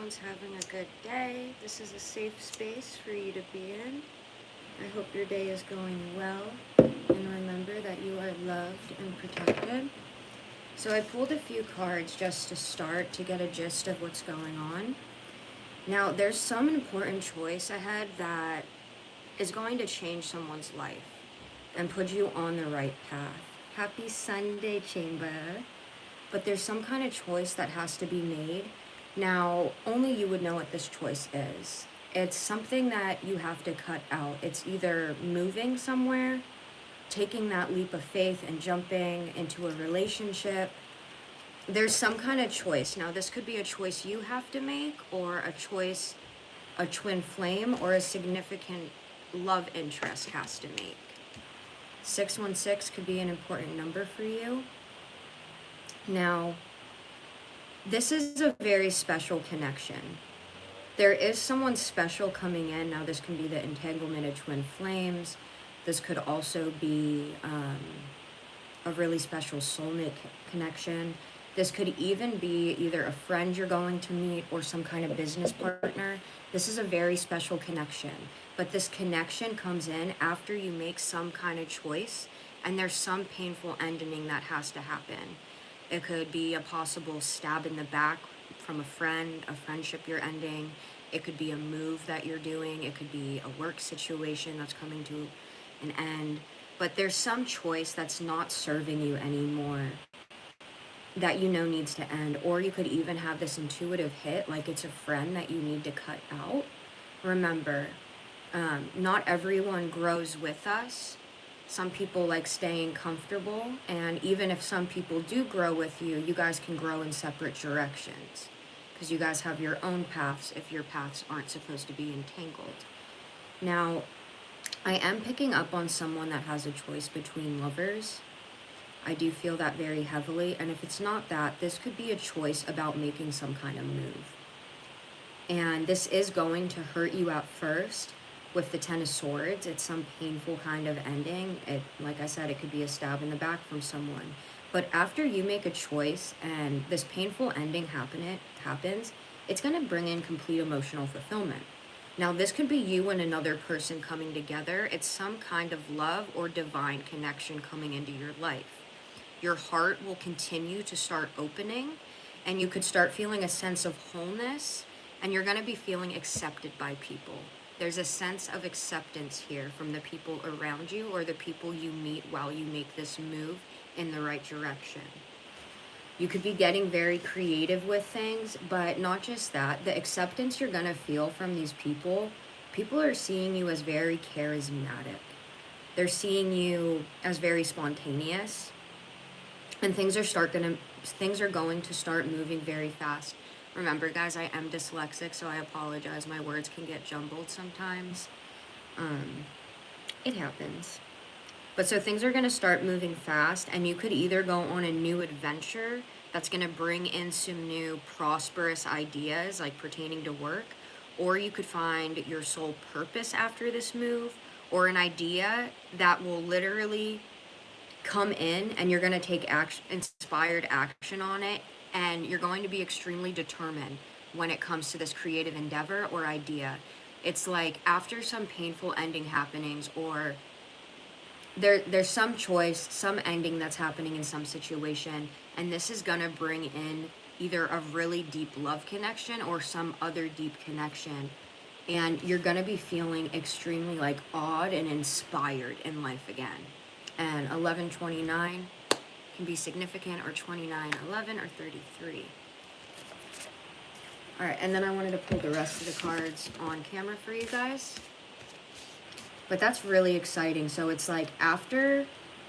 everyone's having a good day. This is a safe space for you to be in. I hope your day is going well, and remember that you are loved and protected. So I pulled a few cards just to start to get a gist of what's going on. Now, there's some important choice ahead that is going to change someone's life and put you on the right path. Happy Sunday, Chamber. But there's some kind of choice that has to be made. Now, only you would know what this choice is. It's something that you have to cut out. It's either moving somewhere, taking that leap of faith and jumping into a relationship. There's some kind of choice. Now, this could be a choice you have to make, or a choice a twin flame or a significant love interest has to make. 616 could be an important number for you. Now, this is a very special connection. There is someone special coming in. Now, this can be the entanglement of twin flames. This could also be a really special soulmate connection. This could even be either a friend you're going to meet or some kind of business partner. This is a very special connection. But this connection comes in after you make some kind of choice, and there's some painful ending that has to happen. It could be a possible stab in the back from a friend, a friendship you're ending. It could be a move that you're doing. It could be a work situation that's coming to an end. But there's some choice that's not serving you anymore that you know needs to end. Or you could even have this intuitive hit, like it's a friend that you need to cut out. Remember, not everyone grows with us. Some people like staying comfortable, and even if some people do grow with you, you guys can grow in separate directions because you guys have your own paths if your paths aren't supposed to be entangled. Now, I am picking up on someone that has a choice between lovers. I do feel that very heavily, and if it's not that, this could be a choice about making some kind of move. And this is going to hurt you at first. With the 10 of Swords, it's some painful kind of ending. Like I said, it could be a stab in the back from someone. But after you make a choice and this painful ending happens, it's going to bring in complete emotional fulfillment. Now, this could be you and another person coming together. It's some kind of love or divine connection coming into your life. Your heart will continue to start opening, and you could start feeling a sense of wholeness, and you're going to be feeling accepted by people. There's a sense of acceptance here from the people around you or the people you meet while you make this move in the right direction. You could be getting very creative with things, but not just that. The acceptance you're going to feel from these people are seeing you as very charismatic. They're seeing you as very spontaneous, and things are going to start moving very fast. Remember, guys, I am dyslexic, so I apologize. My words can get jumbled sometimes. It happens. But so things are going to start moving fast, and you could either go on a new adventure that's going to bring in some new prosperous ideas, like pertaining to work, or you could find your sole purpose after this move, or an idea that will literally come in, and you're going to take inspired action on it. And you're going to be extremely determined when it comes to this creative endeavor or idea. It's like after some painful ending happenings, or there's some choice, some ending that's happening in some situation, and this is going to bring in either a really deep love connection or some other deep connection. And you're going to be feeling extremely like awed and inspired in life again. And 1129 can be significant, or 2911 or 33. All right, and then I wanted to pull the rest of the cards on camera for you guys. But that's really exciting. So it's like after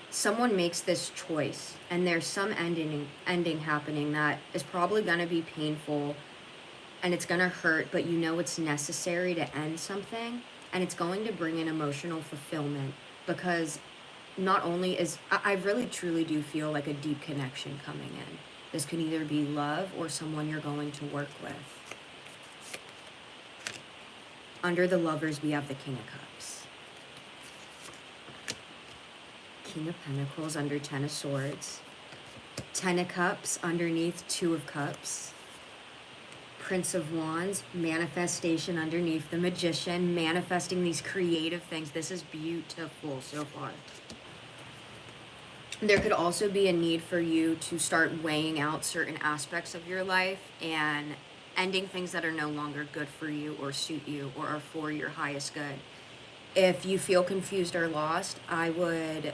someone makes this choice and there's some ending happening that is probably going to be painful and it's going to hurt, but you know it's necessary to end something, and it's going to bring in emotional fulfillment, because not only is, I really truly do feel like a deep connection coming in. This can either be love or someone you're going to work with. Under the Lovers, we have the King of Cups. King of Pentacles under 10 of Swords. 10 of Cups underneath 2 of Cups. Prince of Wands, manifestation underneath the Magician, manifesting these creative things. This is beautiful so far. There could also be a need for you to start weighing out certain aspects of your life and ending things that are no longer good for you or suit you or are for your highest good. If you feel confused or lost, I would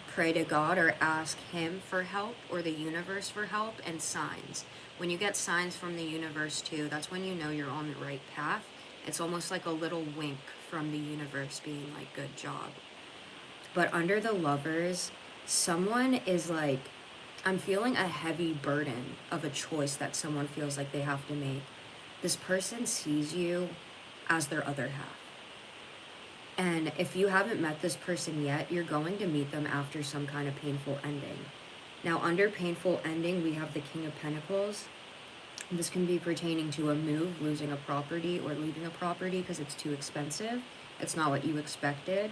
pray to God or ask Him for help or the universe for help and signs. When you get signs from the universe too, that's when you know you're on the right path. It's almost like a little wink from the universe being like, good job. But under the Lovers, someone is like, I'm feeling a heavy burden of a choice that someone feels like they have to make. This person sees you as their other half. And if you haven't met this person yet, you're going to meet them after some kind of painful ending. Now, under painful ending, we have the King of Pentacles. This can be pertaining to a move, losing a property, or leaving a property because it's too expensive. It's not what you expected.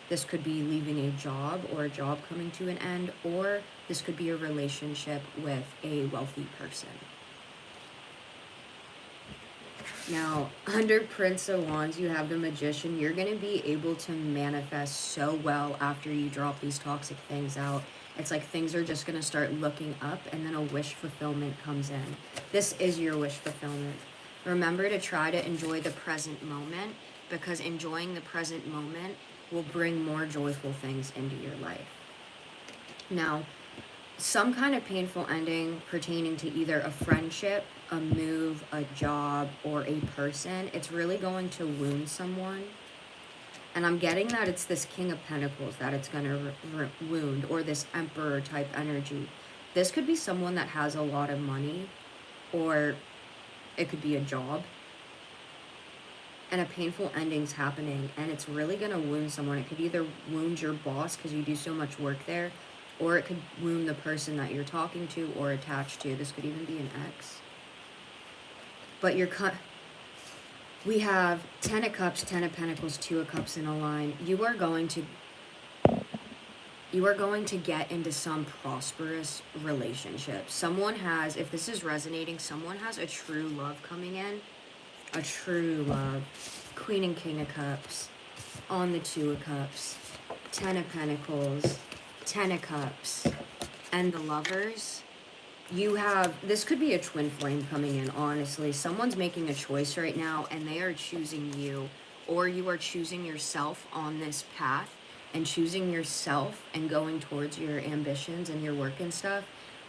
This could be leaving a job or a job coming to an end, or this could be a relationship with a wealthy person. Now, under Prince of Wands, you have the Magician. You're going to be able to manifest so well after you drop these toxic things out. It's like things are just going to start looking up, and then a wish fulfillment comes in. This is your wish fulfillment. Remember to try to enjoy the present moment, because enjoying the present moment will bring more joyful things into your life. Now, some kind of painful ending pertaining to either a friendship, a move, a job, or a person, it's really going to wound someone. And I'm getting that it's this King of Pentacles that it's going to wound, or this Emperor type energy. This could be someone that has a lot of money, or it could be a job. And a painful ending's happening, and it's really going to wound someone. It could either wound your boss because you do so much work there, or it could wound the person that you're talking to or attached to. This could even be an ex. But we have 10 of Cups, 10 of Pentacles, 2 of Cups in a line. You are going to get into some prosperous relationship. Someone has, if this is resonating, someone has a true love coming in. A true love. Queen and King of Cups. On the 2 of Cups. 10 of Pentacles. 10 of Cups. And the Lovers. You have, this could be a twin flame coming in, honestly. Someone's making a choice right now, and they are choosing you. Or you are choosing yourself on this path, and choosing yourself and going towards your ambitions and your work and stuff.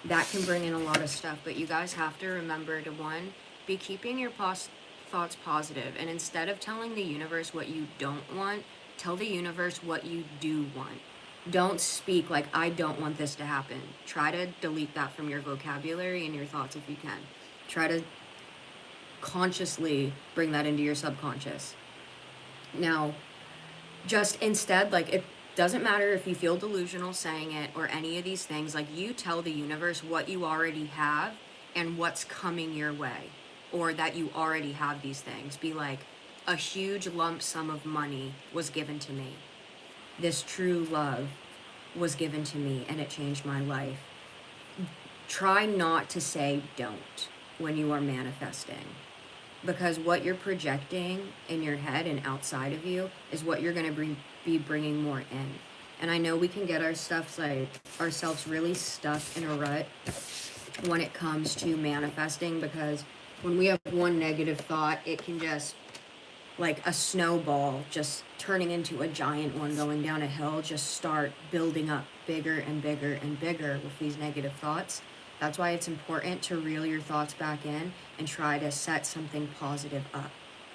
That can bring in a lot of stuff. But you guys have to remember to, one, be keeping your thoughts positive, and instead of telling the universe what you don't want, tell the universe what you do want. Don't speak like, I don't want this to happen. Try to delete that from your vocabulary and your thoughts if you can. Try to consciously bring that into your subconscious. Now, just instead, like, it doesn't matter if you feel delusional saying it or any of these things. Like, you tell the universe what you already have and what's coming your way, or that you already have these things. Be like, a huge lump sum of money was given to me. This true love was given to me, and it changed my life. Try not to say don't when you are manifesting, because what you're projecting in your head and outside of you is what you're going to be bringing more in. And I know we can get ourselves really stuck in a rut when it comes to manifesting, because when we have one negative thought, it can just, like a snowball, just turning into a giant one going down a hill, just start building up bigger and bigger and bigger with these negative thoughts. That's why it's important to reel your thoughts back in and try to set something positive up.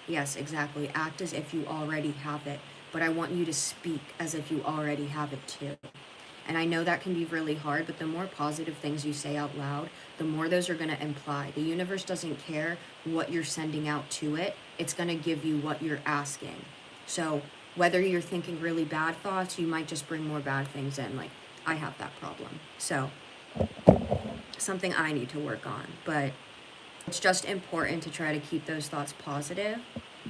Yes, exactly. Act as if you already have it, but I want you to speak as if you already have it too. And I know that can be really hard, but the more positive things you say out loud, the more those are going to imply. The universe doesn't care what you're sending out to it. It's going to give you what you're asking. So whether you're thinking really bad thoughts, you might just bring more bad things in. Like, I have that problem. So something I need to work on. But it's just important to try to keep those thoughts positive.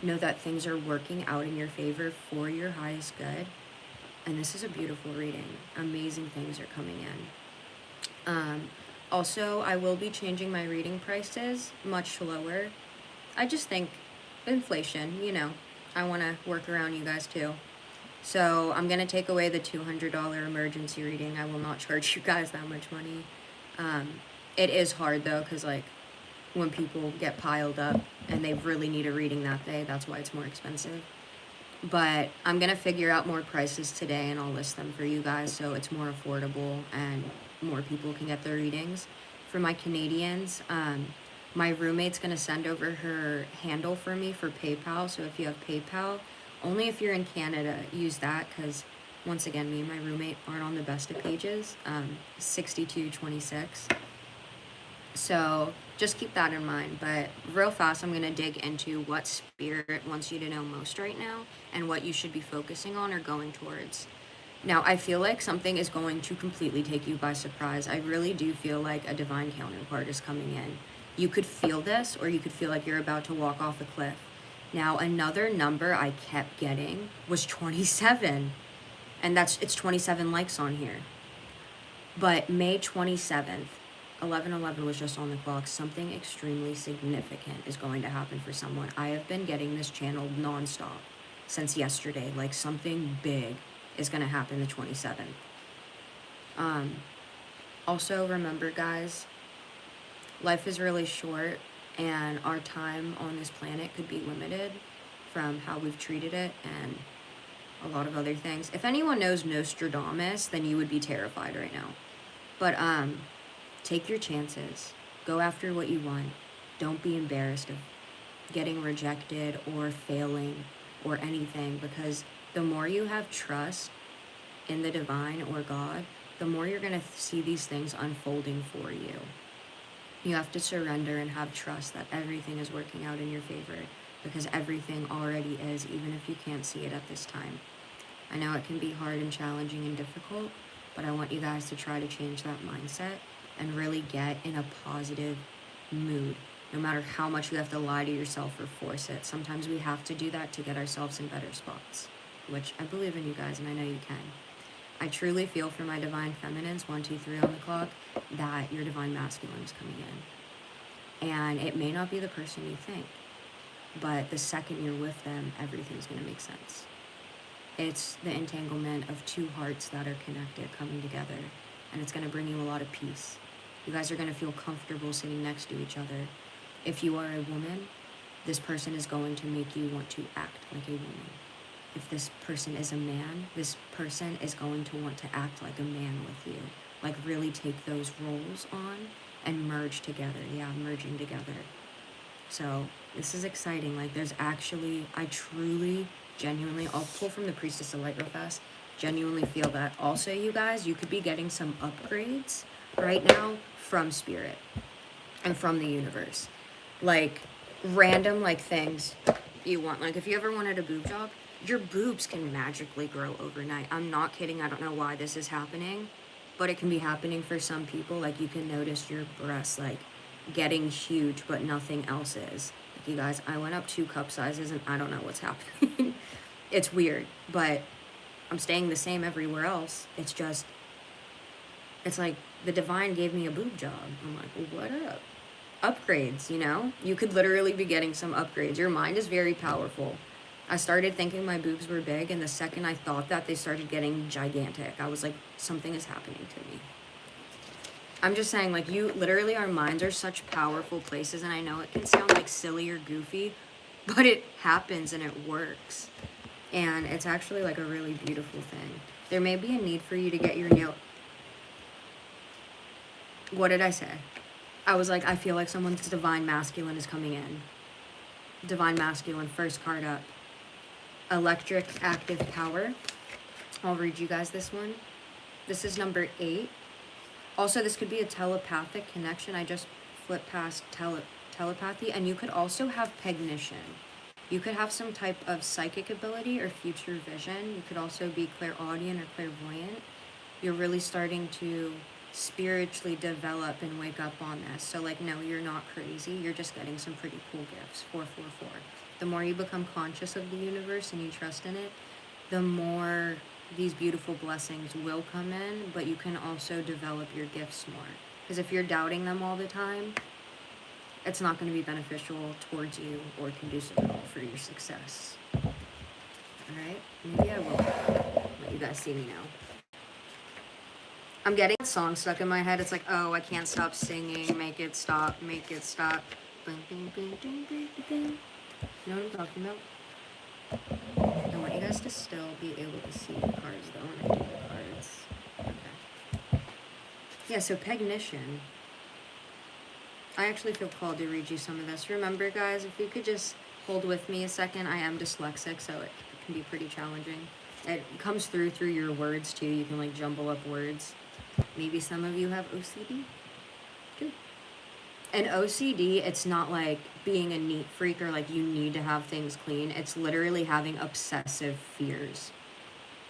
Know that things are working out in your favor for your highest good. And this is a beautiful reading. Amazing things are coming in. Also, I will be changing my reading prices much lower. I just think inflation, you know, I want to work around you guys too. So I'm going to take away the $200 emergency reading. I will not charge you guys that much money. It is hard though, because like when people get piled up and they really need a reading that day, that's why it's more expensive. But I'm going to figure out more prices today and I'll list them for you guys so it's more affordable and more people can get their readings. For my Canadians, my roommate's going to send over her handle for me for PayPal. So if you have PayPal, only if you're in Canada, use that, because once again, me and my roommate aren't on the best of pages. 6226. So just keep that in mind. But real fast, I'm going to dig into what Spirit wants you to know most right now and what you should be focusing on or going towards. Now, I feel like something is going to completely take you by surprise. I really do feel like a divine counterpart is coming in. You could feel this, or you could feel like you're about to walk off a cliff. Now, another number I kept getting was 27. And it's 27 likes on here. But May 27th, 11:11 was just on the clock. Something extremely significant is going to happen for someone. I have been getting this channeled nonstop since yesterday. Like something big is going to happen the 27th. Also, remember, guys, life is really short, and our time on this planet could be limited from how we've treated it and a lot of other things. If anyone knows Nostradamus, then you would be terrified right now. But take your chances. Go after what you want. Don't be embarrassed of getting rejected or failing or anything, because the more you have trust in the divine or God, the more you're going to see these things unfolding for you. You have to surrender and have trust that everything is working out in your favor, because everything already is, even if you can't see it at this time. I know it can be hard and challenging and difficult, but I want you guys to try to change that mindset and really get in a positive mood, no matter how much you have to lie to yourself or force it. Sometimes we have to do that to get ourselves in better spots, which I believe in you guys, and I know you can. I truly feel for my divine feminines, 1, 2, 3 on the clock, that your divine masculine is coming in. And it may not be the person you think, but the second you're with them, everything's going to make sense. It's the entanglement of two hearts that are connected coming together, and it's going to bring you a lot of peace. You guys are going to feel comfortable sitting next to each other. If you are a woman, this person is going to make you want to act like a woman. If this person is a man, this person is going to want to act like a man with you. Like really take those roles on and merge together. Yeah, merging together. So this is exciting. Like there's actually, I truly, genuinely, I'll pull from the Priestess of Light real fast, genuinely feel that. Also, you guys, you could be getting some upgrades right now from Spirit and from the universe. Like random like things you want. Like if you ever wanted a boob job, your boobs can magically grow overnight. I'm not kidding. I don't know why this is happening, but it can be happening for some people. Like you can notice your breasts like getting huge, but nothing else is. Like you guys, I went up 2 cup sizes and I don't know what's happening. It's weird, but I'm staying the same everywhere else. It's just, it's like the divine gave me a boob job. I'm like, well, what up? Upgrades, you know? You could literally be getting some upgrades. Your mind is very powerful. I started thinking my boobs were big, and the second I thought that, they started getting gigantic. I was like, something is happening to me. I'm just saying, like, you, literally, our minds are such powerful places, and I know it can sound, like, silly or goofy, but it happens and it works. And it's actually, like, a really beautiful thing. There may be a need for you to get your nail... What did I say? I was like, I feel like someone's divine masculine is coming in. Divine masculine, first card up. Electric active power. I'll read you guys this one. This is number 8. Also, this could be a telepathic connection. I just flipped past telepathy. And you could also have pegnition. You could have some type of psychic ability or future vision. You could also be clairaudient or clairvoyant. You're really starting to spiritually develop and wake up on this. So like, no, you're not crazy. You're just getting some pretty cool gifts. 444. The more you become conscious of the universe and you trust in it, the more these beautiful blessings will come in, but you can also develop your gifts more. Because if you're doubting them all the time, it's not going to be beneficial towards you or conducive at all for your success. Alright? Maybe I will let you guys see me now. I'm getting a song stuck in my head. It's like, oh, I can't stop singing. Make it stop. Make it stop. Boom, boom, boom, boom, boom, boom. You know what I'm talking about? I want you guys to still be able to see the cards, though, when I do the cards. Okay. Yeah, so Pegnition. I actually feel called to read you some of this. Remember, guys, if you could just hold with me a second. I am dyslexic, so it can be pretty challenging. It comes through your words, too. You can, like, jumble up words. Maybe some of you have OCD. Good. And OCD, it's not like being a neat freak or like you need to have things clean. It's literally having obsessive fears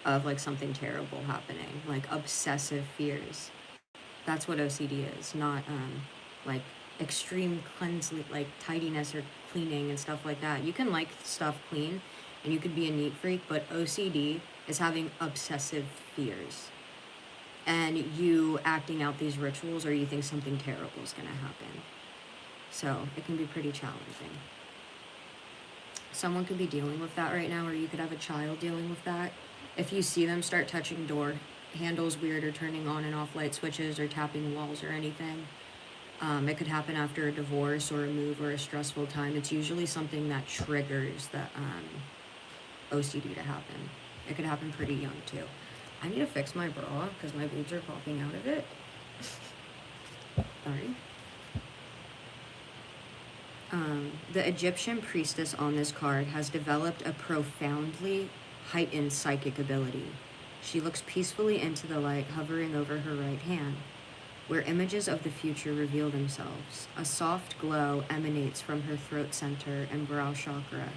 of like something terrible happening. Like obsessive fears. That's what OCD is. Not like extreme like tidiness or cleaning and stuff like that. You can like stuff clean and you could be a neat freak, but OCD is having obsessive fears. And you acting out these rituals or you think something terrible is going to happen. So it can be pretty challenging. Someone could be dealing with that right now, or you could have a child dealing with that. If you see them start touching door handles weird or turning on and off light switches or tapping walls or anything, it could happen after a divorce or a move or a stressful time. It's usually something that triggers the OCD to happen. It could happen pretty young too. I need to fix my bra because my boobs are popping out of it. Sorry. The Egyptian priestess on this card has developed a profoundly heightened psychic ability. She looks peacefully into the light hovering over her right hand, where images of the future reveal themselves. A soft glow emanates from her throat center and brow chakra,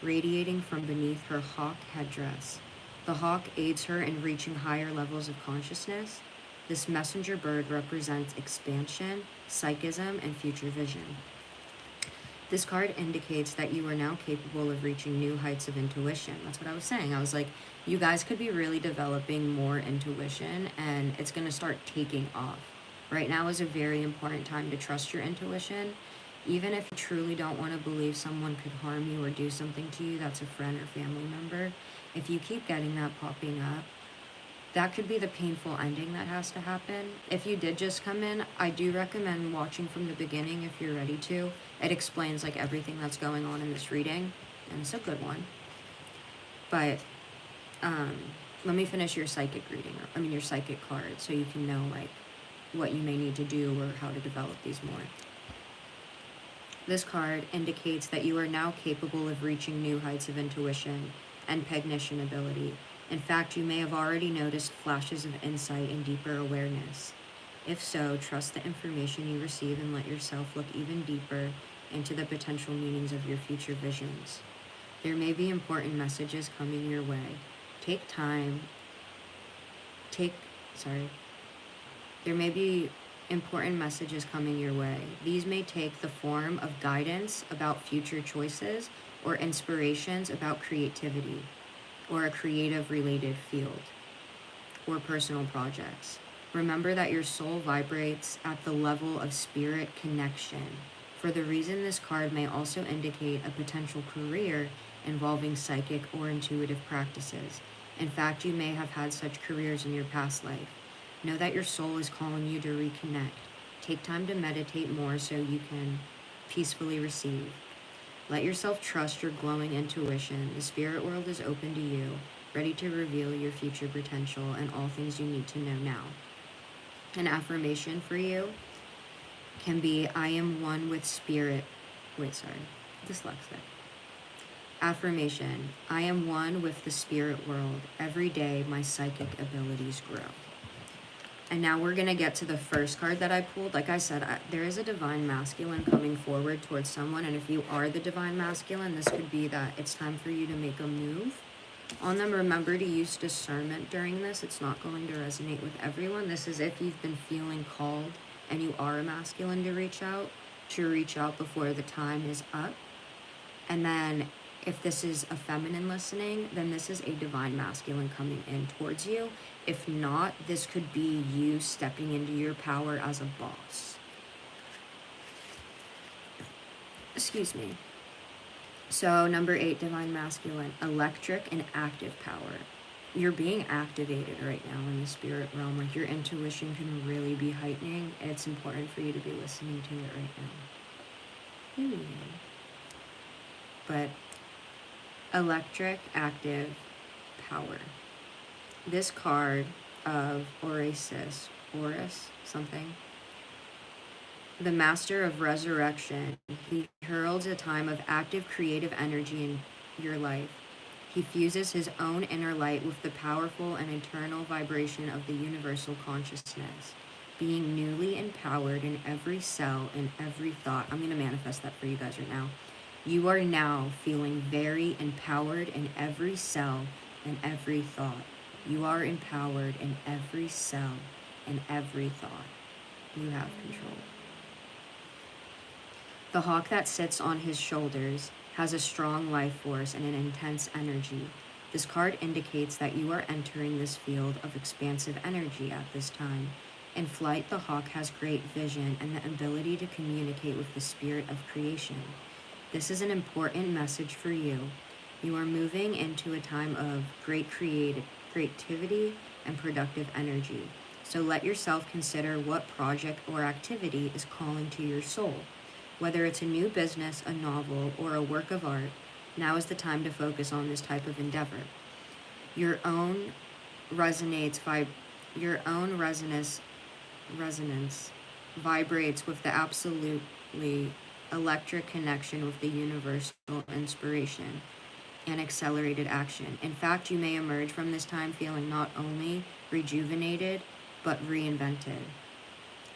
radiating from beneath her hawk headdress. The hawk aids her in reaching higher levels of consciousness. This messenger bird represents expansion, psychism, and future vision. This card indicates that you are now capable of reaching new heights of intuition. That's what I was saying. I was like, you guys could be really developing more intuition and it's going to start taking off. Right now is a very important time to trust your intuition. Even if you truly don't want to believe someone could harm you or do something to you, that's a friend or family member. If you keep getting that popping up, that could be the painful ending that has to happen. If you did just come in, I do recommend watching from the beginning if you're ready to. It explains like everything that's going on in this reading, and it's a good one. But let me finish your psychic reading, your psychic card, so you can know like what you may need to do or how to develop these more. This card indicates that you are now capable of reaching new heights of intuition and Pegnition ability. In fact, you may have already noticed flashes of insight and deeper awareness. If so, trust the information you receive and let yourself look even deeper into the potential meanings of your future visions. There may be important messages coming your way. There may be important messages coming your way. These may take the form of guidance about future choices or inspirations about creativity or a creative related field or personal projects. Remember that your soul vibrates at the level of spirit connection. For the reason this card may also indicate a potential career involving psychic or intuitive practices. In fact, you may have had such careers in your past life. Know that your soul is calling you to reconnect. Take time to meditate more so you can peacefully receive. Let yourself trust your glowing intuition. The spirit world is open to you, ready to reveal your future potential and all things you need to know now. An affirmation for you can be, I am one with spirit. Dyslexic. Affirmation, I am one with the spirit world. Every day my psychic abilities grow. And now we're going to get to the first card that I pulled. Like I said, there is a divine masculine coming forward towards someone. And if you are the divine masculine, this could be that it's time for you to make a move on them. Remember to use discernment during this. It's not going to resonate with everyone. This is if you've been feeling called and you are a masculine to reach out before the time is up. And then if this is a feminine listening, then this is a divine masculine coming in towards you. If not, this could be you stepping into your power as a boss. Excuse me. So number 8, divine masculine, electric and active power. You're being activated right now in the spirit realm. Like your intuition can really be heightening. It's important for you to be listening to it right now. But electric, active power. This card of Horus, something. The master of resurrection. He heralds a time of active creative energy in your life. He fuses his own inner light with the powerful and eternal vibration of the universal consciousness, being newly empowered in every cell and every thought. I'm going to manifest that for you guys right now. You are now feeling very empowered in every cell and every thought. You are empowered in every cell and every thought. You have control. The hawk that sits on his shoulders has a strong life force and an intense energy. This card indicates that you are entering this field of expansive energy at this time. In flight, the hawk has great vision and the ability to communicate with the spirit of creation. This is an important message for you. You are moving into a time of great creativity and productive energy. So let yourself consider what project or activity is calling to your soul. Whether it's a new business, a novel, or a work of art, now is the time to focus on this type of endeavor. Your own resonance vibrates with the absolutely electric connection with the universal inspiration and accelerated action. In fact, you may emerge from this time feeling not only rejuvenated, but reinvented.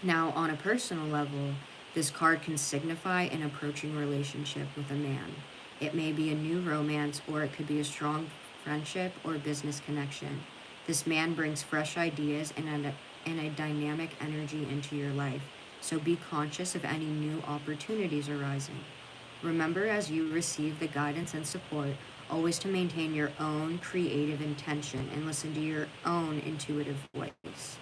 Now, on a personal level, this card can signify an approaching relationship with a man. It may be a new romance, or it could be a strong friendship or business connection. This man brings fresh ideas and a dynamic energy into your life, so be conscious of any new opportunities arising. Remember, as you receive the guidance and support, always to maintain your own creative intention and listen to your own intuitive voice.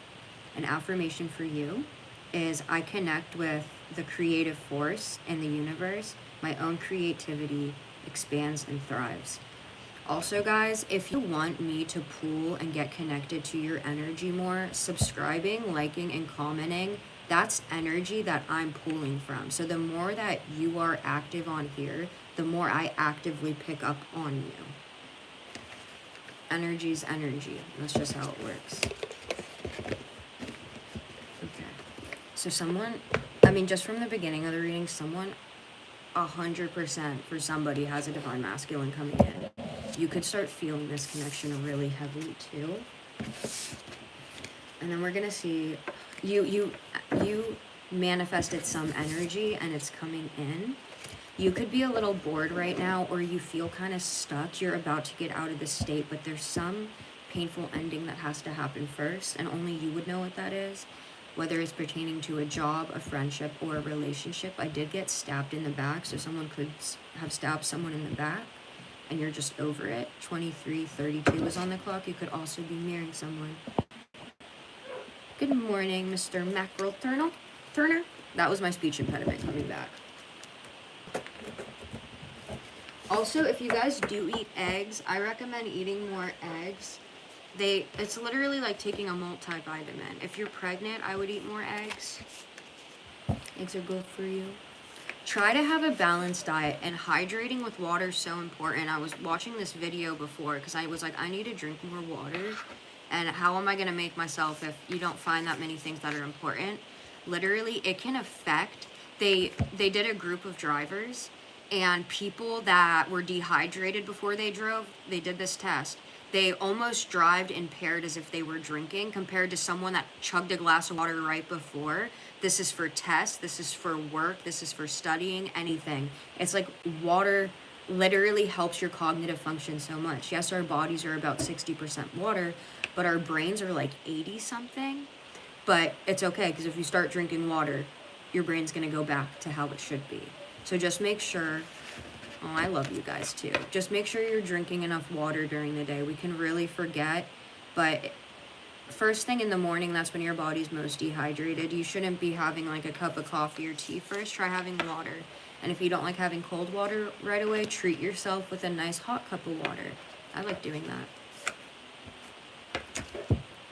An affirmation for you is, I connect with the creative force in the universe. My own creativity expands and thrives. Also, guys, if you want me to pull and get connected to your energy more, subscribing, liking, and commenting, that's energy that I'm pulling from. So the more that you are active on here, the more I actively pick up on you. Energy's energy. That's just how it works. So just from the beginning of the reading, 100% for somebody has a divine masculine coming in. You could start feeling this connection really heavily too. And then we're going to see, you manifested some energy and it's coming in. You could be a little bored right now, or you feel kind of stuck. You're about to get out of this state, but there's some painful ending that has to happen first, and only you would know what that is. Whether it's pertaining to a job, a friendship, or a relationship. I did get stabbed in the back, so someone could have stabbed someone in the back, and you're just over it. 23:32 is on the clock. You could also be marrying someone. Good morning, Mr. Mackerel Turner. That was my speech impediment coming back. Also, if you guys do eat eggs, I recommend eating more eggs. It's literally like taking a multivitamin. If you're pregnant, I would eat more eggs. Eggs are good for you. Try to have a balanced diet, and hydrating with water is so important. I was watching this video before because I was like, I need to drink more water. And how am I going to make myself if you don't find that many things that are important? Literally, it can affect. They did a group of drivers, and people that were dehydrated before they drove, they did this test. They almost drove impaired as if they were drinking, compared to someone that chugged a glass of water right before. This is for tests, this is for work, this is for studying, anything. It's like water literally helps your cognitive function so much. Yes, our bodies are about 60% water, but our brains are like 80 something. But it's okay, because if you start drinking water, your brain's gonna go back to how it should be. So just make sure, I love you guys too. Just make sure you're drinking enough water during the day. We can really forget, but first thing in the morning, that's when your body's most dehydrated. You shouldn't be having like a cup of coffee or tea first. Try having water. And if you don't like having cold water right away, treat yourself with a nice hot cup of water. I like doing that.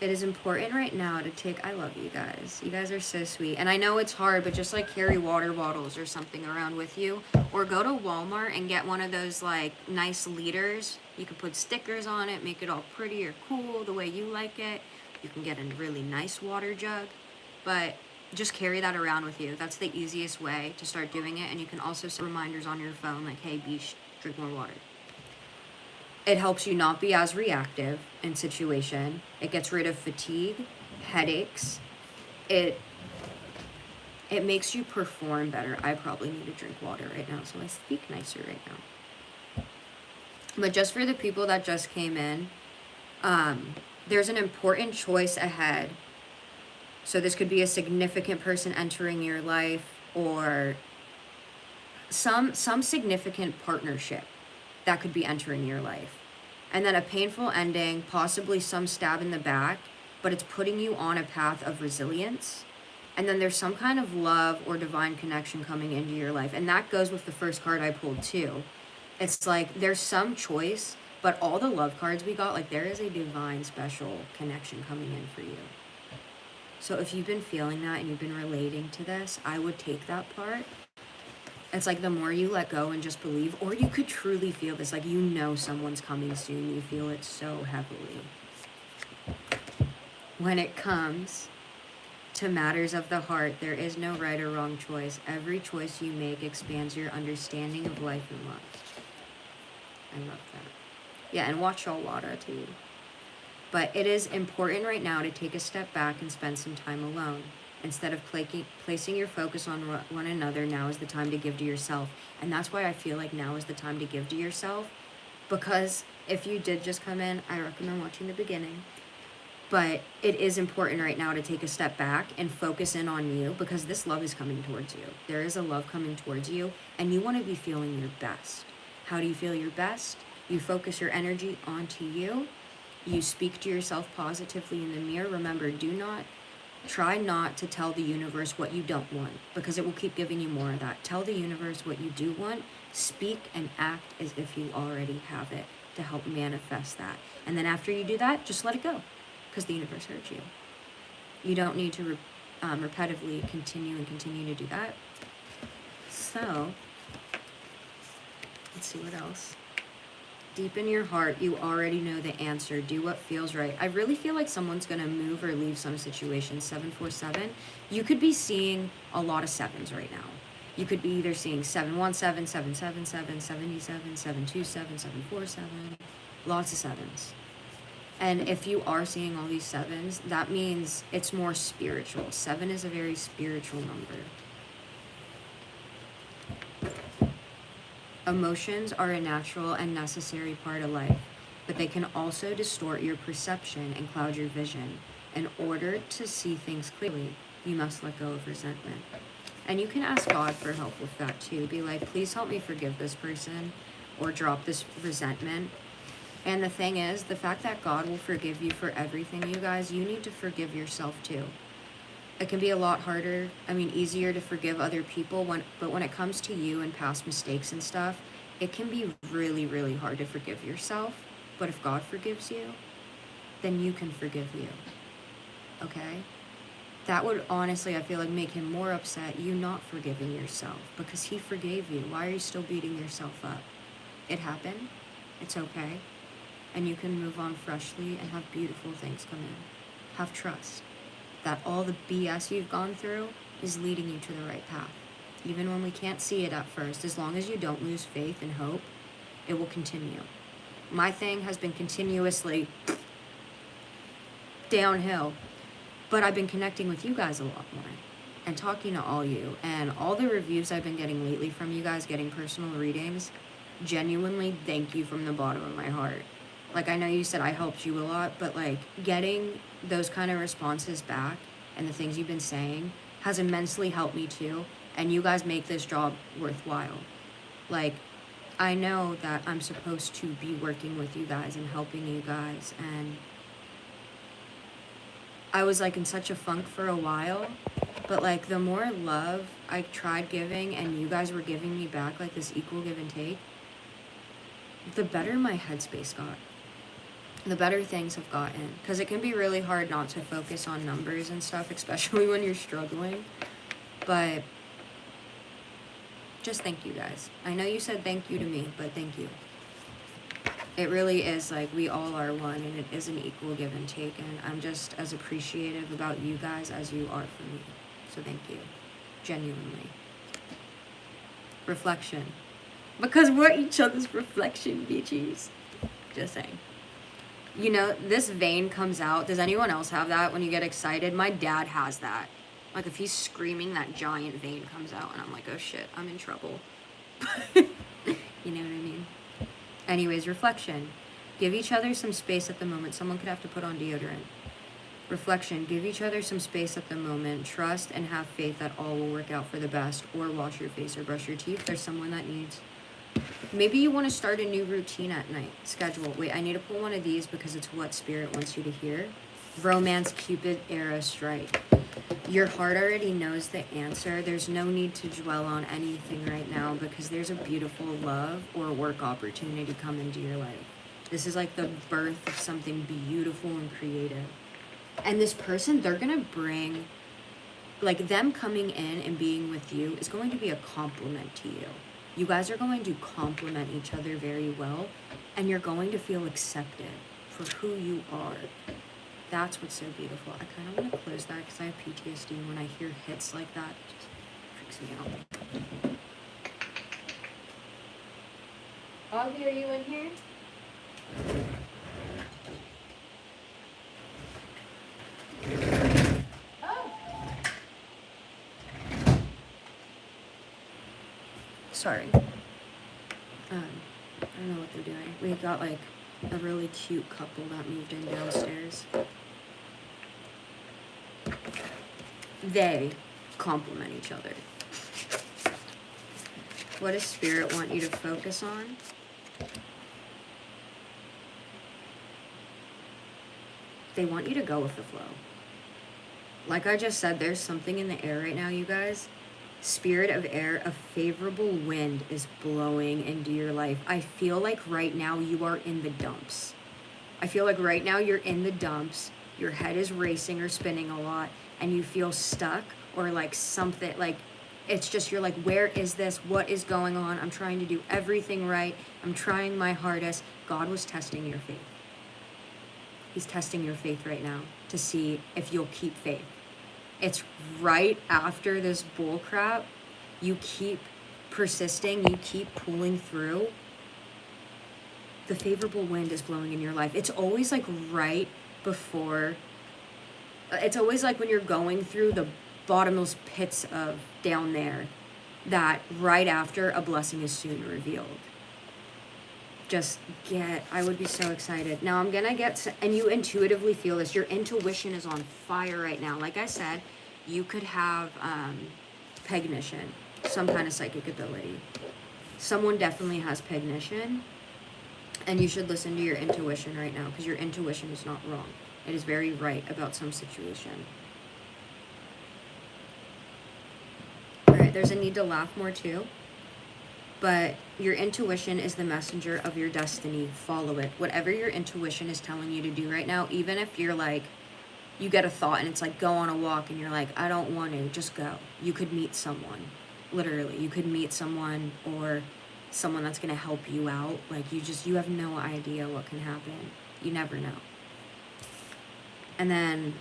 It is important right now to take, I love you guys. You guys are so sweet. And I know it's hard, but just like carry water bottles or something around with you. Or go to Walmart and get one of those like nice liters. You can put stickers on it, make it all pretty or cool the way you like it. You can get a really nice water jug. But just carry that around with you. That's the easiest way to start doing it. And you can also set reminders on your phone like, hey, Beesh, drink more water. It helps you not be as reactive in situation. It gets rid of fatigue, headaches. It makes you perform better. I probably need to drink water right now, so I speak nicer right now. But just for the people that just came in, there's an important choice ahead. So this could be a significant person entering your life, or some significant partnership that could be entering your life. And then a painful ending, possibly some stab in the back, but it's putting you on a path of resilience. And then there's some kind of love or divine connection coming into your life. And that goes with the first card I pulled too. It's like there's some choice, but all the love cards we got, like there is a divine special connection coming in for you. So if you've been feeling that and you've been relating to this, I would take that part. It's like the more you let go and just believe, or you could truly feel this, like you know someone's coming soon, you feel it so heavily. When it comes to matters of the heart, there is no right or wrong choice. Every choice you make expands your understanding of life and love. I love that. Yeah, and watch your water too. But it is important right now to take a step back and spend some time alone. Instead of placing your focus on one another, now is the time to give to yourself. And that's why I feel like now is the time to give to yourself. Because if you did just come in, I recommend watching the beginning. But it is important right now to take a step back and focus in on you, because this love is coming towards you. There is a love coming towards you, and you want to be feeling your best. How do you feel your best? You focus your energy onto you. You speak to yourself positively in the mirror. Remember, try not to tell the universe what you don't want, because it will keep giving you more of that. Tell the universe what you do want. Speak and act as if you already have it to help manifest that. And then after you do that, just let it go, because the universe heard you. You don't need to repetitively continue to do that. So, let's see what else. Deep in your heart, you already know the answer. Do what feels right. I really feel like someone's going to move or leave some situation. 747. You could be seeing a lot of sevens right now. You could be either seeing 717, 777, 77, 727, 747. Lots of sevens. And if you are seeing all these sevens, that means it's more spiritual. 7 is a very spiritual number. Emotions are a natural and necessary part of life, but they can also distort your perception and cloud your vision. In order to see things clearly, you must let go of resentment. And you can ask God for help with that too. Be like, please help me forgive this person, or drop this resentment. And the thing is, the fact that God will forgive you for everything, you guys, you need to forgive yourself too. It can be a lot harder, easier to forgive other people, but when it comes to you and past mistakes and stuff, it can be really, really hard to forgive yourself. But if God forgives you, then you can forgive you. Okay? That would honestly, I feel like, make him more upset, you not forgiving yourself, because he forgave you. Why are you still beating yourself up? It happened. It's okay. And you can move on freshly and have beautiful things come in. Have trust that all the BS you've gone through is leading you to the right path. Even when we can't see it at first, as long as you don't lose faith and hope, it will continue. My thing has been continuously downhill, but I've been connecting with you guys a lot more and talking to all you, and all the reviews I've been getting lately from you guys, getting personal readings, genuinely thank you from the bottom of my heart. Like, I know you said I helped you a lot, but like getting those kind of responses back and the things you've been saying has immensely helped me too. And you guys make this job worthwhile. Like, I know that I'm supposed to be working with you guys and helping you guys, and I was like in such a funk for a while, but like the more love I tried giving and you guys were giving me back, like this equal give and take, the better my headspace got. The better things have gotten. Because it can be really hard not to focus on numbers and stuff, especially when you're struggling. But just thank you guys. I know you said thank you to me, but thank you. It really is like we all are one, and it is an equal give and take, and I'm just as appreciative about you guys as you are for me. So thank you. Genuinely. Reflection. Because we're each other's reflection, bitches. Just saying. You know, this vein comes out. Does anyone else have that when you get excited? My dad has that. Like, if he's screaming, that giant vein comes out, and I'm like, oh shit, I'm in trouble. You know what I mean? Anyways, reflection. Give each other some space at the moment. Someone could have to put on deodorant. Reflection. Give each other some space at the moment. Trust and have faith that all will work out for the best. Or wash your face or brush your teeth. There's someone that needs. Maybe you want to start a new routine at night. Schedule. Wait, I need to pull one of these because it's what Spirit wants you to hear. Romance, Cupid, arrow, strike. Your heart already knows the answer. There's no need to dwell on anything right now because there's a beautiful love or work opportunity come into your life. This is like the birth of something beautiful and creative. And this person, they're going to bring, like them coming in and being with you is going to be a compliment to you. You guys are going to complement each other very well, and you're going to feel accepted for who you are. That's what's so beautiful. I kind of want to close that because I have PTSD, and when I hear hits like that, it just freaks me out. Augie, are you in here? Oh. Sorry. I don't know what they're doing. We got like a really cute couple that moved in downstairs. They complement each other. What does Spirit want you to focus on? They want you to go with the flow. Like I just said, there's something in the air right now, you guys. Spirit of air, a favorable wind is blowing into your life. I feel like right now you are in the dumps. I feel like right now you're in the dumps. Your head is racing or spinning a lot, and you feel stuck or like something, like it's just, you're like, where is this? What is going on? I'm trying to do everything right. I'm trying my hardest. God was testing your faith. He's testing your faith right now to see if you'll keep faith. It's right after this bull crap, you keep persisting, you keep pulling through, the favorable wind is blowing in your life. It's always like right before, it's always like when you're going through the bottomless pits of down there, that right after a blessing is soon revealed. I would be so excited. Now I'm gonna and you intuitively feel this. Your intuition is on fire right now. Like I said, you could have pegnition, some kind of psychic ability. Someone definitely has pegnition, and you should listen to your intuition right now because your intuition is not wrong. It is very right about some situation. All right, there's a need to laugh more too. But your intuition is the messenger of your destiny. Follow it. Whatever your intuition is telling you to do right now, even if you're like, you get a thought and it's like, go on a walk, and you're like, I don't want to, just go. You could meet someone. Literally, you could meet someone or someone that's going to help you out. Like you have no idea what can happen. You never know. And then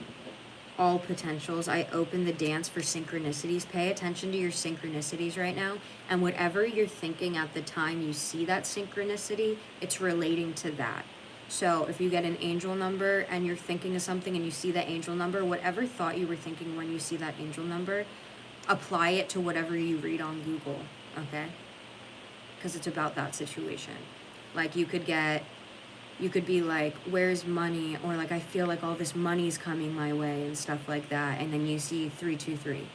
all potentials, I open the dance for synchronicities. Pay attention to your synchronicities right now, and whatever you're thinking at the time you see that synchronicity, it's relating to that. So if you get an angel number and you're thinking of something and you see that angel number, whatever thought you were thinking when you see that angel number, apply it to whatever you read on Google, okay? Because it's about that situation. Like you could be like, where's money? Or like, I feel like all this money's coming my way and stuff like that. And then you see 323,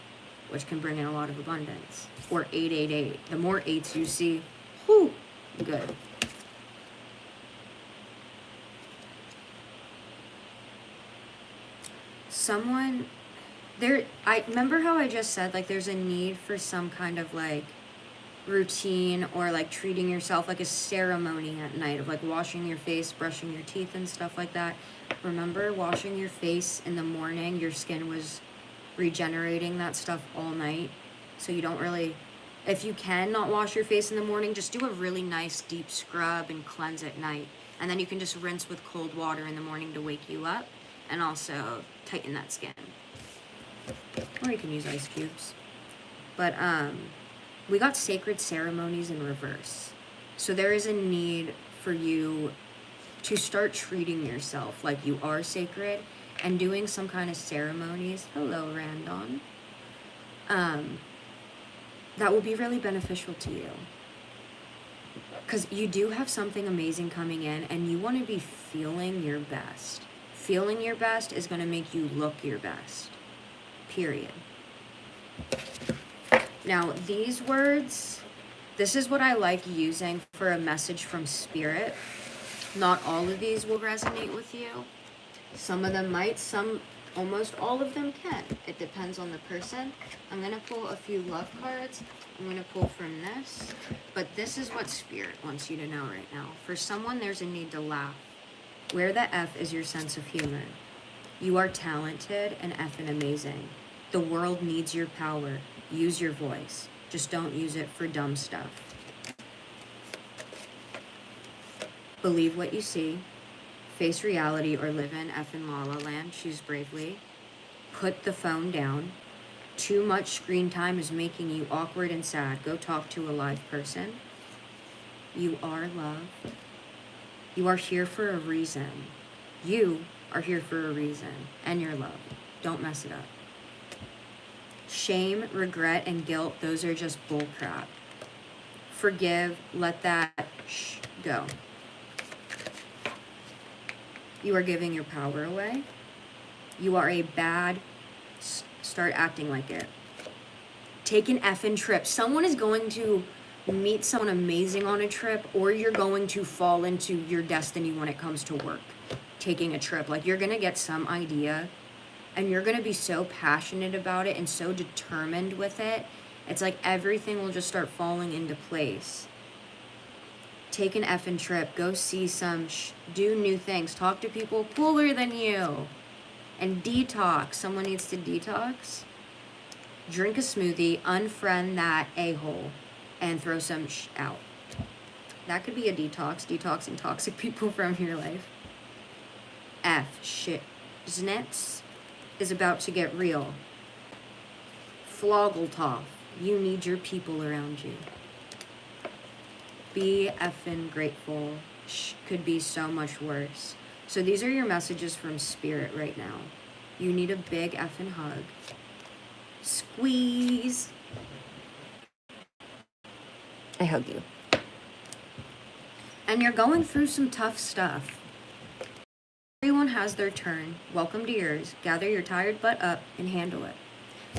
which can bring in a lot of abundance. Or 888. The more eights you see, whoo, good. someone there, I remember how I just said, like, there's a need for some kind of, like, routine or, like, treating yourself like a ceremony at night of, like, washing your face, brushing your teeth and stuff like that. Remember washing your face in the morning? Your skin was regenerating that stuff all night. So you don't really, if you can not wash your face in the morning, just do a really nice deep scrub and cleanse at night. And then you can just rinse with cold water in the morning to wake you up and also tighten that skin. Or you can use ice cubes. But we got sacred ceremonies in reverse. So there is a need for you to start treating yourself like you are sacred and doing some kind of ceremonies. Hello, Randon. That will be really beneficial to you. Because you do have something amazing coming in and you want to be feeling your best. Feeling your best is going to make you look your best. Period. Now, these words, this is what I like using for a message from Spirit. Not all of these will resonate with you. Some of them might, almost all of them can. It depends on the person. I'm going to pull a few love cards. I'm going to pull from this. But this is what Spirit wants you to know right now. For someone, there's a need to laugh. Where the F is your sense of humor. You are talented and effing amazing. The world needs your power. Use your voice. Just don't use it for dumb stuff. Believe what you see. Face reality or live in effing la la land. Choose bravely. Put the phone down. Too much screen time is making you awkward and sad. Go talk to a live person. You are loved. You are here for a reason. You are here for a reason. And you're loved. Don't mess it up. Shame, regret, and guilt, those are just bull crap. Forgive, let that go. You are giving your power away. You are a bad, start acting like it. Take an effing trip. Someone is going to meet someone amazing on a trip, or you're going to fall into your destiny when it comes to work. Taking a trip. Like, you're going to get some idea, and you're going to be so passionate about it and so determined with it. It's like everything will just start falling into place. Take an effing trip. Go see some, do new things. Talk to people cooler than you. And detox. Someone needs to detox. Drink a smoothie. Unfriend that a-hole. And throw some out. That could be a detox. Detoxing toxic people from your life. F. Shit. Znets is about to get real. Floggletop. You need your people around you. Be effing grateful. Could be so much worse. So these are your messages from Spirit right now. You need a big effing hug. Squeeze. I hug you. And you're going through some tough stuff. Everyone has their turn. Welcome to yours. Gather your tired butt up and handle it.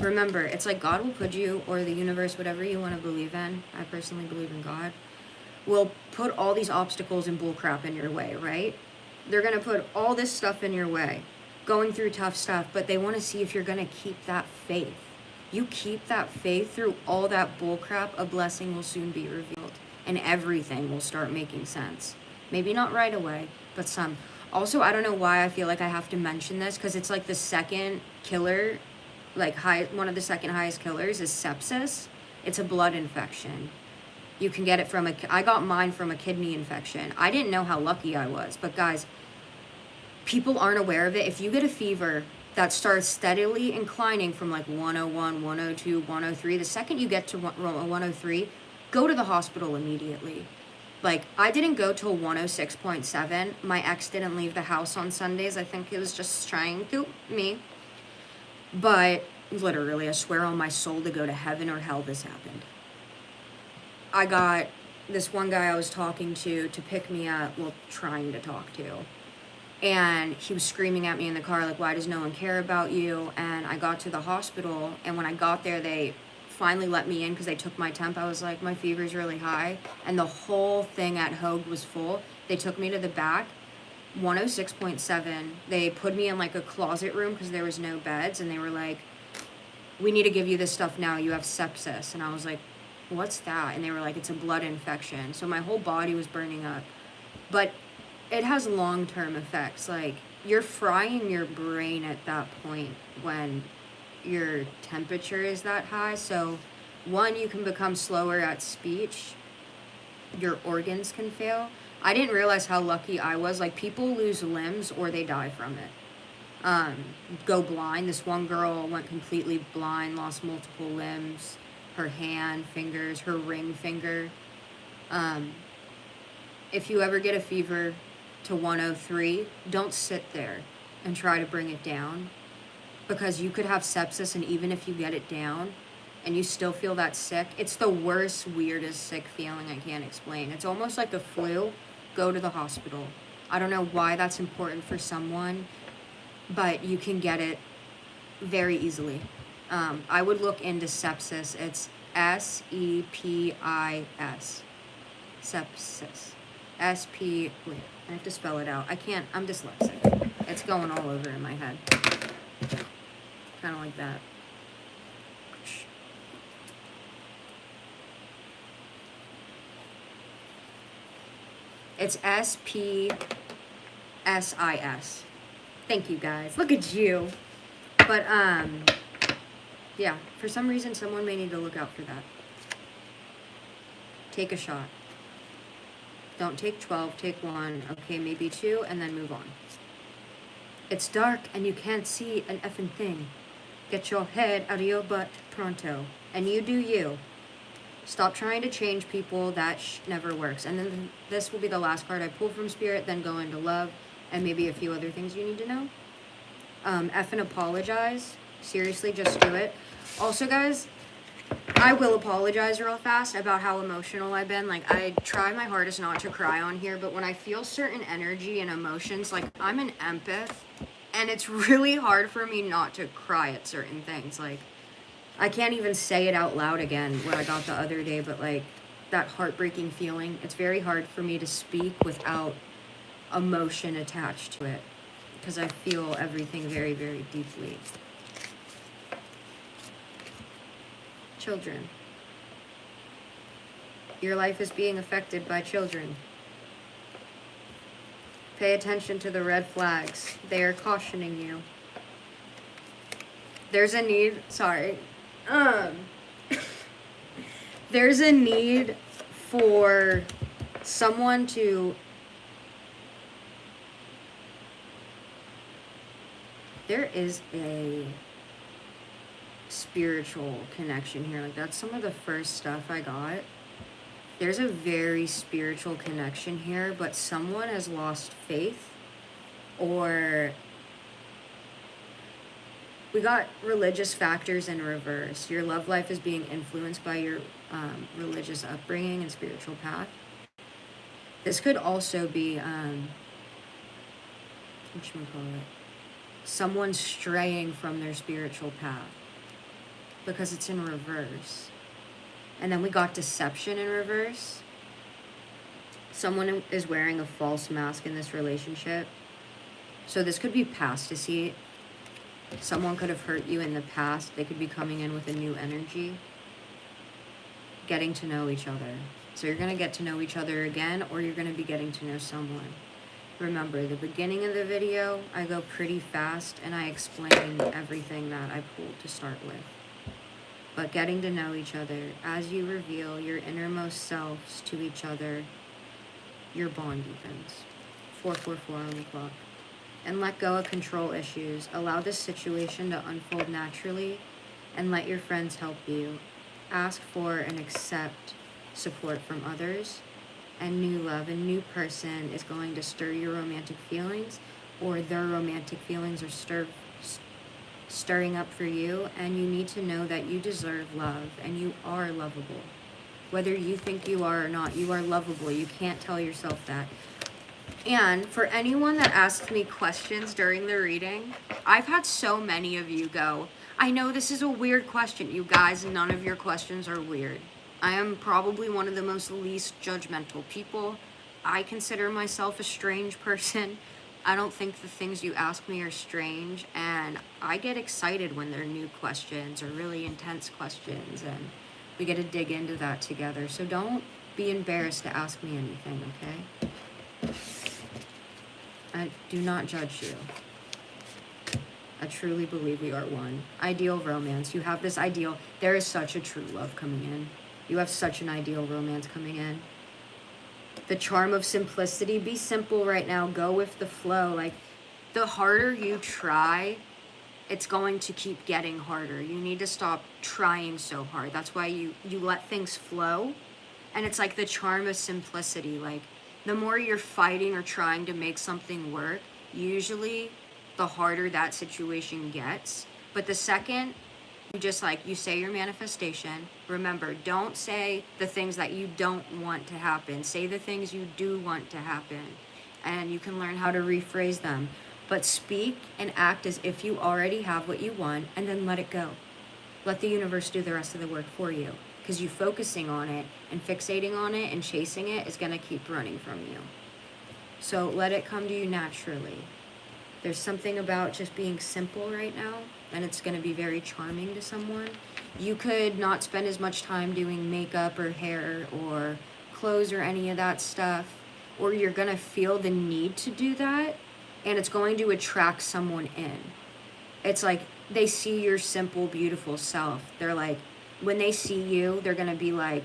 Remember, it's like God will put you, or the universe, whatever you want to believe in. I personally believe in God. Will put all these obstacles and bullcrap in your way, right? They're going to put all this stuff in your way, going through tough stuff, but they want to see if you're going to keep that faith. You keep that faith through all that bullcrap, a blessing will soon be revealed, and everything will start making sense. Maybe not right away, but some. Also, I don't know why I feel like I have to mention this, because it's like the second killer, like one of the second highest killers is sepsis. It's a blood infection. You can get it from I got mine from a kidney infection. I didn't know how lucky I was, but guys, people aren't aware of it. If you get a fever that starts steadily inclining from like 101, 102, 103, the second you get to 103, go to the hospital immediately. Like, I didn't go till 106.7. My ex didn't leave the house on Sundays. I think he was just trying to me. But literally, I swear on my soul to go to heaven or hell, this happened. I got this one guy I was talking to pick me up, well, trying to talk to. And he was screaming at me in the car, like, why does no one care about you? And I got to the hospital, and when I got there, they finally let me in because they took my temp. I was like, my fever's really high. And the whole thing at Hogue was full. They took me to the back, 106.7. They put me in like a closet room because there was no beds, and they were like, we need to give you this stuff now. You have sepsis. And I was like, what's that? And they were like, it's a blood infection. So my whole body was burning up. But it has long-term effects. Like, you're frying your brain at that point when your temperature is that high. So, one, you can become slower at speech. Your organs can fail. I didn't realize how lucky I was. Like, people lose limbs or they die from it. Go blind. This one girl went completely blind, lost multiple limbs, her hand, fingers, her ring finger. If you ever get a fever to 103, don't sit there and try to bring it down, because you could have sepsis, and even if you get it down and you still feel that sick, it's the worst, weirdest sick feeling I can't explain. It's almost like the flu. Go to the hospital. I don't know why that's important for someone, but you can get it very easily. I would look into sepsis. It's S-E-P-I-S. Sepsis. Wait, I have to spell it out. I can't, I'm dyslexic. It's going all over in my head. Kind of like that. It's S-P-S-I-S. Thank you, guys. Look at you. But, yeah, for some reason, someone may need to look out for that. Take a shot. Don't take 12, take 1, okay, maybe 2, and then move on. It's dark and you can't see an effing thing. Get your head out of your butt pronto. And you do you. Stop trying to change people. That never works. And then this will be the last card I pull from Spirit, then go into love, and maybe a few other things you need to know. Effing apologize. Seriously, just do it. Also, guys, I will apologize real fast about how emotional I've been. Like, I try my hardest not to cry on here, but when I feel certain energy and emotions, like, I'm an empath, and it's really hard for me not to cry at certain things. Like, I can't even say it out loud again, what I got the other day, but, like, that heartbreaking feeling, it's very hard for me to speak without emotion attached to it, because I feel everything very, very deeply. Children. Your life is being affected by children. Pay attention to the red flags. They are cautioning you. There's a need, there's a need for someone to, there is a spiritual connection here. Like, that's some of the first stuff I got. There's a very spiritual connection here, but someone has lost faith, or we got religious factors in reverse. Your love life is being influenced by your religious upbringing and spiritual path. This could also be someone straying from their spiritual path, because it's in reverse. And then we got deception in reverse. Someone is wearing a false mask in this relationship. So this could be past deceit. Someone could have hurt you in the past. They could be coming in with a new energy. Getting to know each other. So you're going to get to know each other again, or you're going to be getting to know someone. Remember, the beginning of the video, I go pretty fast and I explain everything that I pulled to start with. But getting to know each other, as you reveal your innermost selves to each other, your bond deepens. 444 on the clock. And let go of control issues. Allow this situation to unfold naturally, and let your friends help you. Ask for and accept support from others. And new love, a new person is going to stir your romantic feelings, or their romantic feelings are stirring up for you, and you need to know that you deserve love, and you are lovable. Whether you think you are or not, you are lovable. You can't tell yourself that. And for anyone that asks me questions during the reading, I've had so many of you go, I know this is a weird question. You guys, none of your questions are weird. I am probably one of the most least judgmental people. I consider myself a strange person, I don't think the things you ask me are strange, and I get excited when they're new questions or really intense questions, and we get to dig into that together. So don't be embarrassed to ask me anything, okay? I do not judge you. I truly believe we are one. Ideal romance. You have this ideal. There is such a true love coming in. You have such an ideal romance coming in. The charm of simplicity. Be simple right now. Go with the flow. Like, the harder you try, it's going to keep getting harder. You need to stop trying so hard. That's why you let things flow. And it's like the charm of simplicity. Like, the more you're fighting or trying to make something work, usually the harder that situation gets. But the second you just you say your manifestation, remember, don't say the things that you don't want to happen. Say the things you do want to happen. And you can learn how to rephrase them. But speak and act as if you already have what you want, and then let it go. Let the universe do the rest of the work for you. Because you focusing on it and fixating on it and chasing it is going to keep running from you. So let it come to you naturally. There's something about just being simple right now, and it's going to be very charming to someone. You could not spend as much time doing makeup or hair or clothes or any of that stuff, or you're going to feel the need to do that, and it's going to attract someone in. It's like they see your simple, beautiful self. They're like, when they see you, they're going to be like,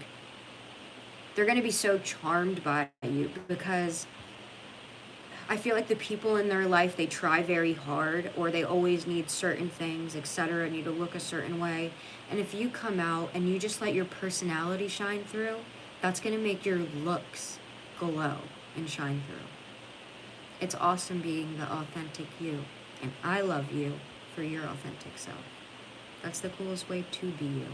they're going to be so charmed by you, because I feel like the people in their life, they try very hard, or they always need certain things, etc., need to look a certain way. And if you come out and you just let your personality shine through, that's going to make your looks glow and shine through. It's awesome being the authentic you. And I love you for your authentic self. That's the coolest way to be you.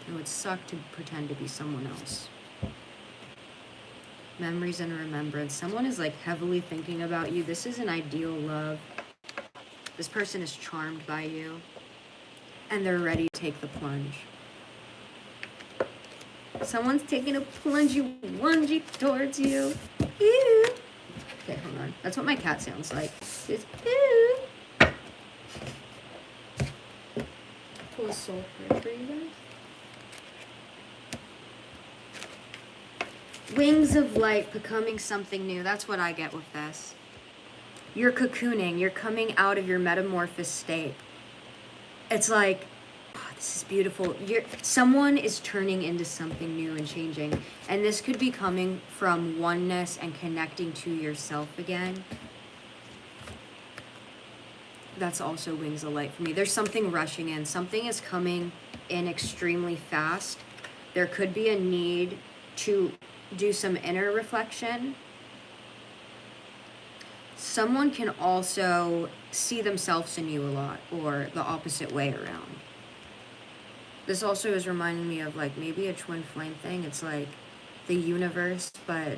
It would suck to pretend to be someone else. Memories and remembrance. Someone is heavily thinking about you. This is an ideal love. This person is charmed by you, and they're ready to take the plunge. Someone's taking a plungy onesie towards you. Ew. Okay, hold on. That's what my cat sounds like. It's ew. Pull a soul card for you guys. Wings of light, becoming something new. That's what I get with this. You're cocooning. You're coming out of your metamorphosis state. It's like, oh, this is beautiful. Someone is turning into something new and changing. And this could be coming from oneness and connecting to yourself again. That's also wings of light for me. There's something rushing in. Something is coming in extremely fast. There could be a need to do some inner reflection. Someone can also see themselves in you a lot, or the opposite way around. This also is reminding me of maybe a twin flame thing. It's like the universe, but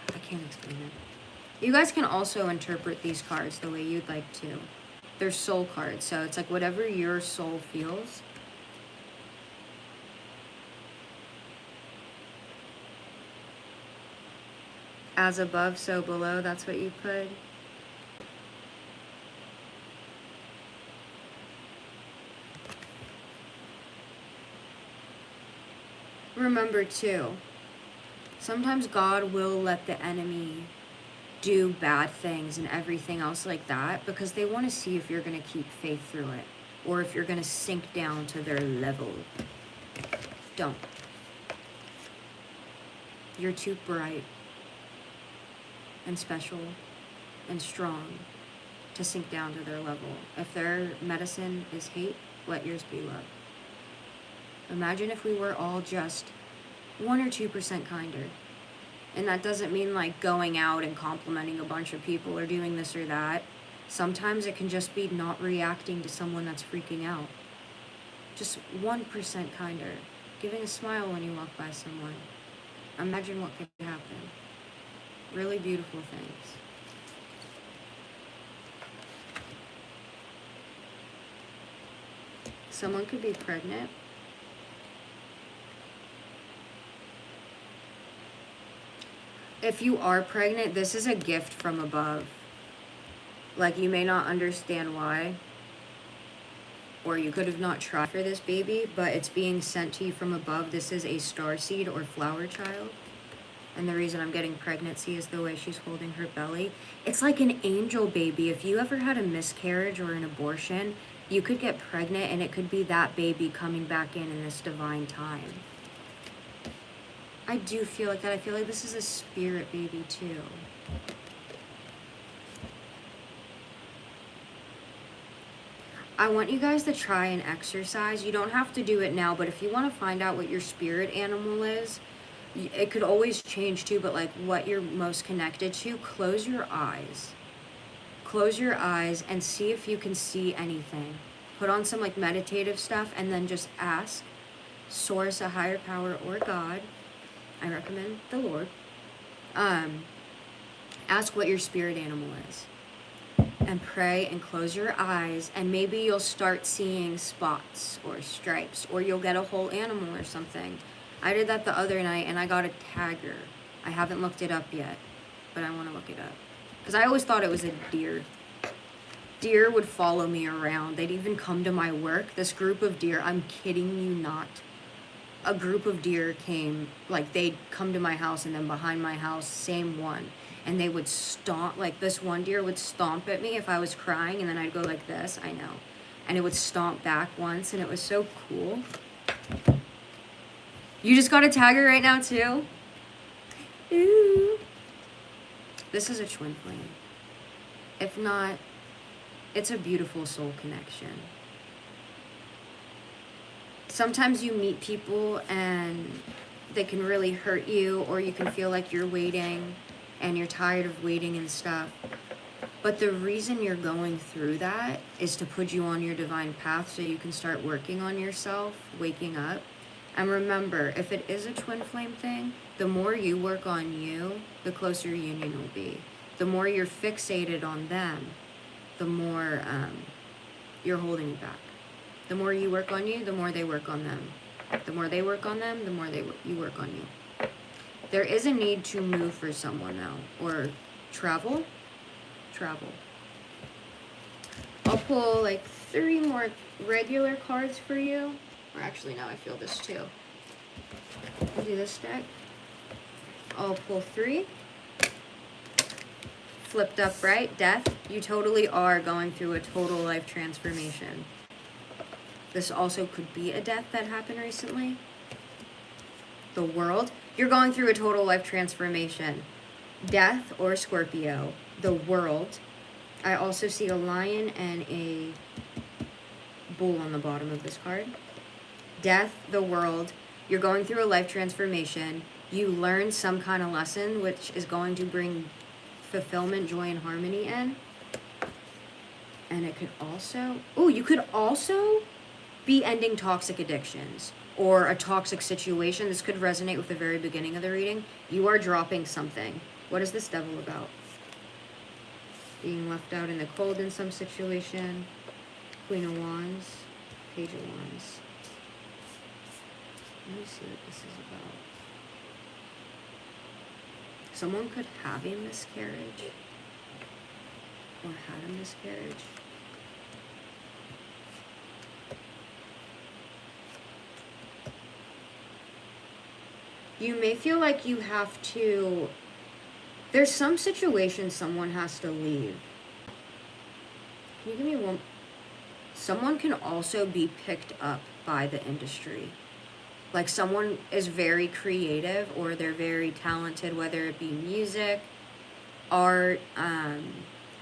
I can't explain it. You guys can also interpret these cards the way you'd like to. They're soul cards, so it's whatever your soul feels. As above, so below, that's what you put. Remember too, sometimes God will let the enemy do bad things and everything else like that, because they want to see if you're going to keep faith through it, or if you're going to sink down to their level. Don't. You're too bright and special and strong to sink down to their level. If their medicine is hate, let yours be love. Imagine if we were all just 1 or 2% kinder. And that doesn't mean going out and complimenting a bunch of people or doing this or that. Sometimes it can just be not reacting to someone that's freaking out. Just 1% kinder. Giving a smile when you walk by someone. Imagine what could happen. Really beautiful things. Someone could be pregnant. If you are pregnant, this is a gift from above. Like, you may not understand why, or you could have not tried for this baby, but it's being sent to you from above. This is a starseed or flower child. And the reason I'm getting pregnancy is the way she's holding her belly. It's like an angel baby. If you ever had a miscarriage or an abortion, you could get pregnant and it could be that baby coming back in this divine time. I do feel like that. I feel like this is a spirit baby too. I want you guys to try and exercise. You don't have to do it now, but if you want to find out what your spirit animal is, it could always change too, but like what you're most connected to, close your eyes. Close your eyes and see if you can see anything. Put on some like meditative stuff and then just ask source, a higher power, or God. I recommend the Lord. Ask what your spirit animal is. And pray and close your eyes, and maybe you'll start seeing spots or stripes, or you'll get a whole animal or something. I did that the other night and I got a tagger. I haven't looked it up yet, but I want to look it up. Because I always thought it was a deer. Deer would follow me around. They'd even come to my work. This group of deer, I'm kidding you not. A group of deer came, like they'd come to my house, and then behind my house, same one. And they would stomp, like this one deer would stomp at me if I was crying, and then I'd go like this, I know. And it would stomp back once, and it was so cool. You just got a tagger right now too? Ooh. This is a twin flame. If not, it's a beautiful soul connection. Sometimes you meet people and they can really hurt you, or you can feel like you're waiting and you're tired of waiting and stuff. But the reason you're going through that is to put you on your divine path so you can start working on yourself, waking up. And remember, if it is a twin flame thing, the more you work on you, the closer your union will be. The more you're fixated on them, the more you're holding it back. The more you work on you, the more they work on them. The more they work on them, the more you work on you. There is a need to move for someone now, or travel. I'll pull like 3 more regular cards for you. Or actually, now I feel this too. I'll do this deck. I'll pull 3. Flipped up, right? Death. You totally are going through a total life transformation. This also could be a death that happened recently. The World. You're going through a total life transformation. Death or Scorpio. The World. I also see a lion and a bull on the bottom of this card. Death, the World. You're going through a life transformation. You learn some kind of lesson which is going to bring fulfillment, joy, and harmony in. And it could also... Oh, you could also be ending toxic addictions or a toxic situation. This could resonate with the very beginning of the reading. You are dropping something. What is this devil about? Being left out in the cold in some situation. Queen of Wands. Page of Wands. Let me see what this is about. Someone could have a miscarriage. Or had a miscarriage. You may feel like you have to... There's some situation someone has to leave. Can you give me one? Someone can also be picked up by the industry. Like someone is very creative or they're very talented, whether it be music, art,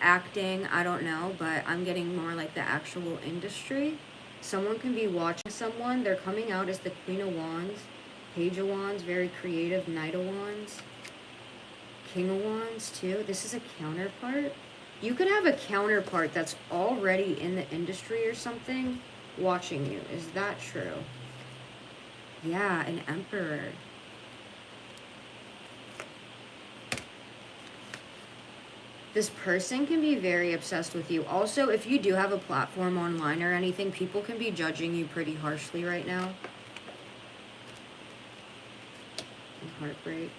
acting, I don't know, but I'm getting more like the actual industry. Someone can be watching someone, they're coming out as the Queen of Wands, Page of Wands, very creative, Knight of Wands, King of Wands too. This is a counterpart. You could have a counterpart that's already in the industry or something watching you. Is that true? Yeah, an Emperor. This person can be very obsessed with you. Also, if you do have a platform online or anything, people can be judging you pretty harshly right now. And heartbreak.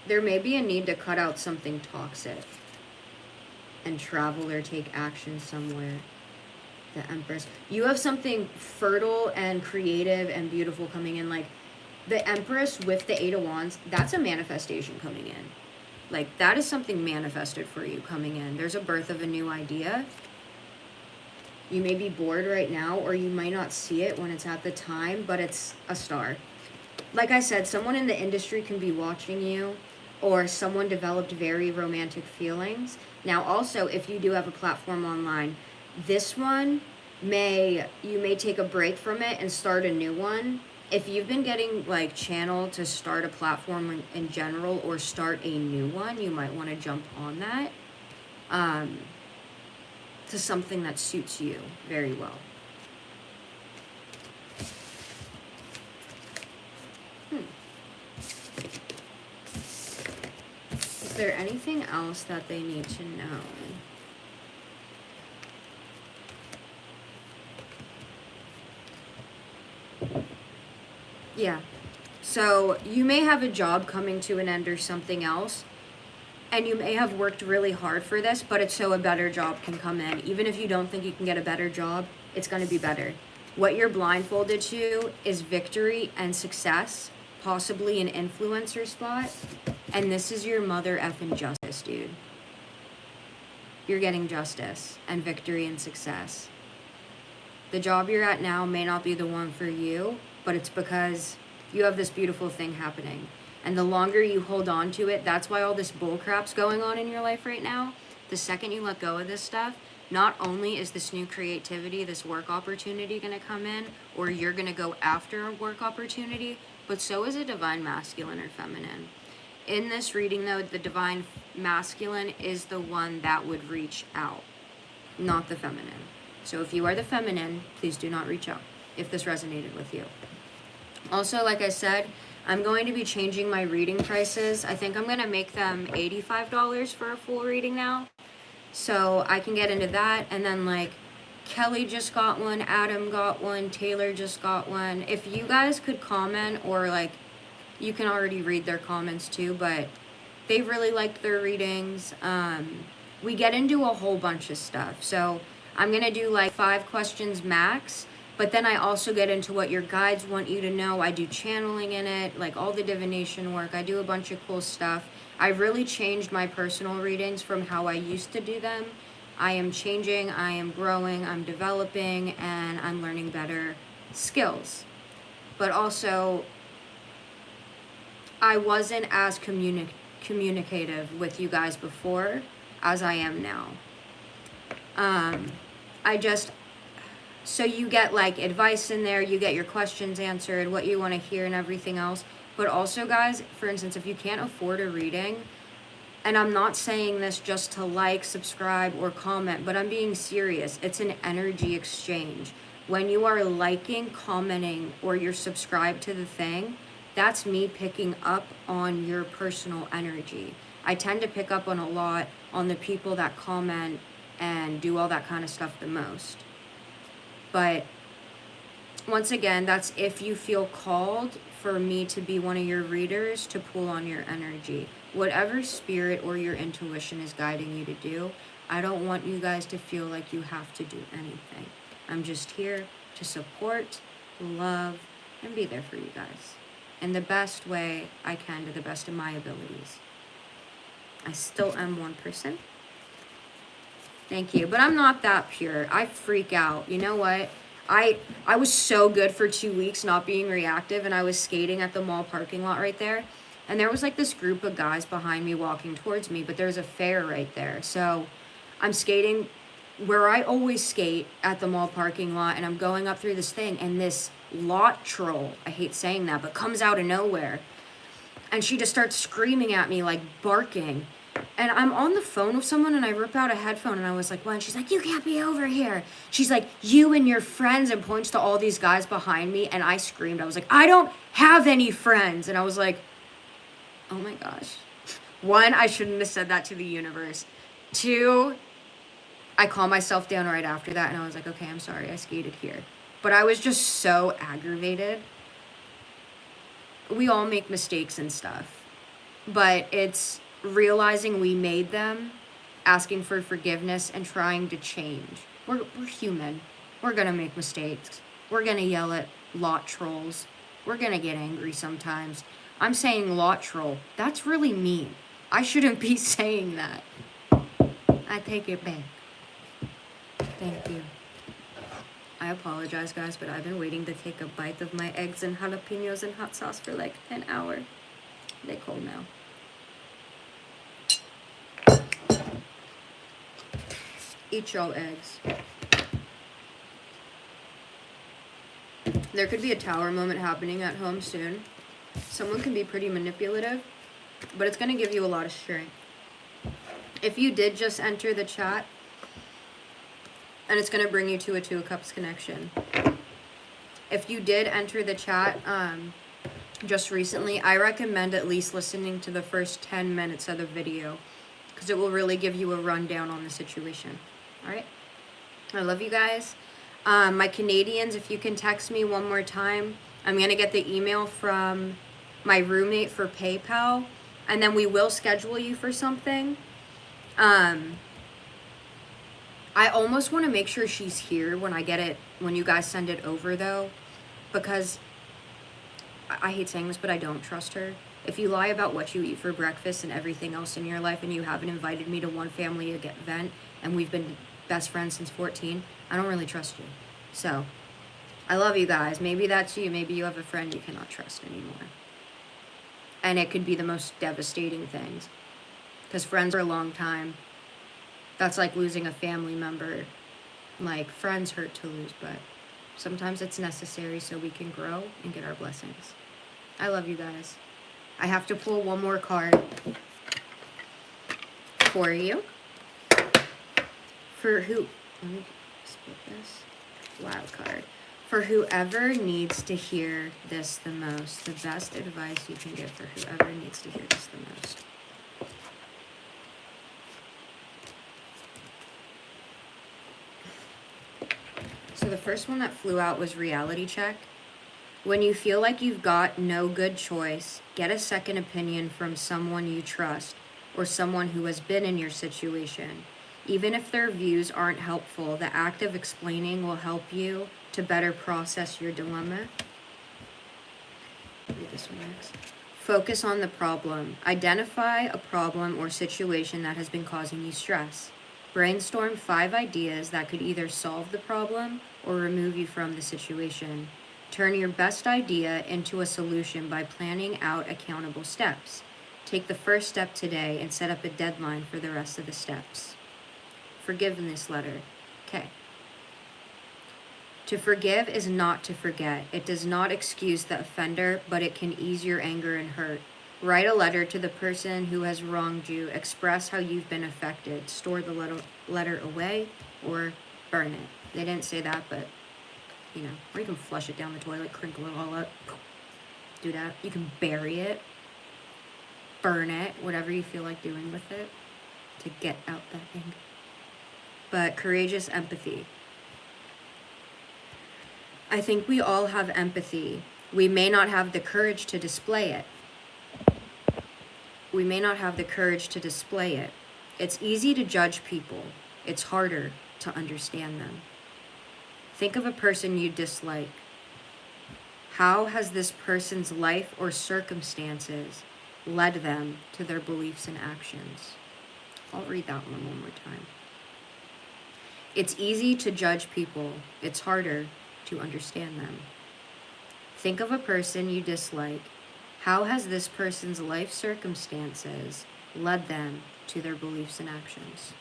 there may be a need to cut out something toxic and travel or take action somewhere. The Empress. You have something fertile and creative and beautiful coming in. Like, the Empress with the Eight of Wands, that's a manifestation coming in. Like, that is something manifested for you coming in. There's a birth of a new idea. You may be bored right now, or you might not see it when it's at the time, but it's a star. Like I said, someone in the industry can be watching you, or someone developed very romantic feelings. Now, also, if you do have a platform online, this one you may take a break from it and start a new one. If you've been getting like channeled to start a platform in general or start a new one, you might want to jump on that to something that suits you very well. Is there anything else that they need to know? Yeah. So you may have a job coming to an end or something else, and you may have worked really hard for this, but it's so a better job can come in. Even if you don't think you can get a better job, it's going to be better. What you're blindfolded to is victory and success, possibly an influencer spot, and this is your mother effing justice, dude. You're getting justice and victory and success. The job you're at now may not be the one for you, but it's because you have this beautiful thing happening. And the longer you hold on to it, that's why all this bull crap's going on in your life right now. The second you let go of this stuff, not only is this new creativity, this work opportunity going to come in, or you're going to go after a work opportunity, but so is a divine masculine or feminine. In this reading, though, the divine masculine is the one that would reach out, not the feminine. So if you are the feminine, please do not reach out if this resonated with you. Also, like I said, I'm going to be changing my reading prices. I think I'm going to make them $85 for a full reading now. So I can get into that. And then, like, Kelly just got one, Adam got one, Taylor just got one. If you guys could comment, or, like, you can already read their comments too, but they really liked their readings. We get into a whole bunch of stuff. So I'm going to do, like, 5 questions max. But then I also get into what your guides want you to know. I do channeling in it, like all the divination work. I do a bunch of cool stuff. I really changed my personal readings from how I used to do them. I am changing, I am growing, I'm developing, and I'm learning better skills. But also, I wasn't as communicative with you guys before as I am now. So you get like advice in there, you get your questions answered, what you want to hear and everything else. But also, guys, for instance, if you can't afford a reading, and I'm not saying this just to like, subscribe, or comment, but I'm being serious. It's an energy exchange. When you are liking, commenting, or you're subscribed to the thing, that's me picking up on your personal energy. I tend to pick up on a lot on the people that comment and do all that kind of stuff the most. But once again, that's if you feel called for me to be one of your readers to pull on your energy. Whatever spirit or your intuition is guiding you to do, I don't want you guys to feel like you have to do anything. I'm just here to support, love, and be there for you guys in the best way I can, to the best of my abilities. I still am one person. Thank you. But I'm not that pure. I freak out. You know what? I was so good for 2 weeks not being reactive, and I was skating at the mall parking lot right there. And there was like this group of guys behind me walking towards me, but there's a fair right there. So I'm skating where I always skate at the mall parking lot, and I'm going up through this thing, and this lot troll, I hate saying that, but comes out of nowhere. And she just starts screaming at me, like barking. And I'm on the phone with someone, and I rip out a headphone, and I was like, well, and she's like, you can't be over here. She's like, you and your friends, and points to all these guys behind me, and I screamed. I was like, I don't have any friends. And I was like, oh my gosh. 1, I shouldn't have said that to the universe. 2, I calmed myself down right after that, and I was like, okay, I'm sorry, I skated here. But I was just so aggravated. We all make mistakes and stuff. but it's realizing we made them, asking for forgiveness, and trying to change. We're human. We're gonna make mistakes. We're gonna yell at lot trolls. We're gonna get angry sometimes. I'm saying lot troll. That's really mean. I shouldn't be saying that. I take it back. Thank you. I apologize, guys, but I've been waiting to take a bite of my eggs and jalapenos and hot sauce for like an hour. They cold now. Eat y'all eggs. There could be a tower moment happening at home soon. Someone can be pretty manipulative, but it's going to give you a lot of strength. If you did just enter the chat, and it's going to bring you to a Two of Cups connection. If you did enter the chat just recently, I recommend at least listening to the first 10 minutes of the video, because it will really give you a rundown on the situation. All right? I love you guys. My Canadians, if you can text me one more time, I'm going to get the email from my roommate for PayPal, and then we will schedule you for something. I almost want to make sure she's here when I get it, when you guys send it over, though, because I hate saying this, but I don't trust her. If you lie about what you eat for breakfast and everything else in your life, and you haven't invited me to one family event, and we've been best friends since 14, I don't really trust you. So, I love you guys. Maybe that's you. Maybe you have a friend you cannot trust anymore. And it could be the most devastating things. Because friends for a long time, that's like losing a family member. Like, friends hurt to lose, but sometimes it's necessary so we can grow and get our blessings. I love you guys. I have to pull one more card for you. For who? Let me split this. Wild card. For whoever needs to hear this the most. The best advice you can give for whoever needs to hear this the most. So the first one that flew out was reality check. When you feel like you've got no good choice, get a second opinion from someone you trust or someone who has been in your situation. Even if their views aren't helpful, the act of explaining will help you to better process your dilemma. Read this one next. Focus on the problem. Identify a problem or situation that has been causing you stress. Brainstorm 5 ideas that could either solve the problem or remove you from the situation. Turn your best idea into a solution by planning out accountable steps. Take the first step today and set up a deadline for the rest of the steps. Forgiveness letter. Okay. To forgive is not to forget. It does not excuse the offender, but it can ease your anger and hurt. Write a letter to the person who has wronged you. Express how you've been affected. Store the letter away or burn it. They didn't say that, but, you know, or you can flush it down the toilet, crinkle it all up. Do that. You can bury it, burn it, whatever you feel like doing with it to get out that anger. But courageous empathy. I think we all have empathy. We may not have the courage to display it. We may not have the courage to display it. It's easy to judge people. It's harder to understand them. Think of a person you dislike. How has this person's life or circumstances led them to their beliefs and actions? I'll read that one more time. It's easy to judge people. It's harder to understand them. Think of a person you dislike. How has this person's life circumstances led them to their beliefs and actions?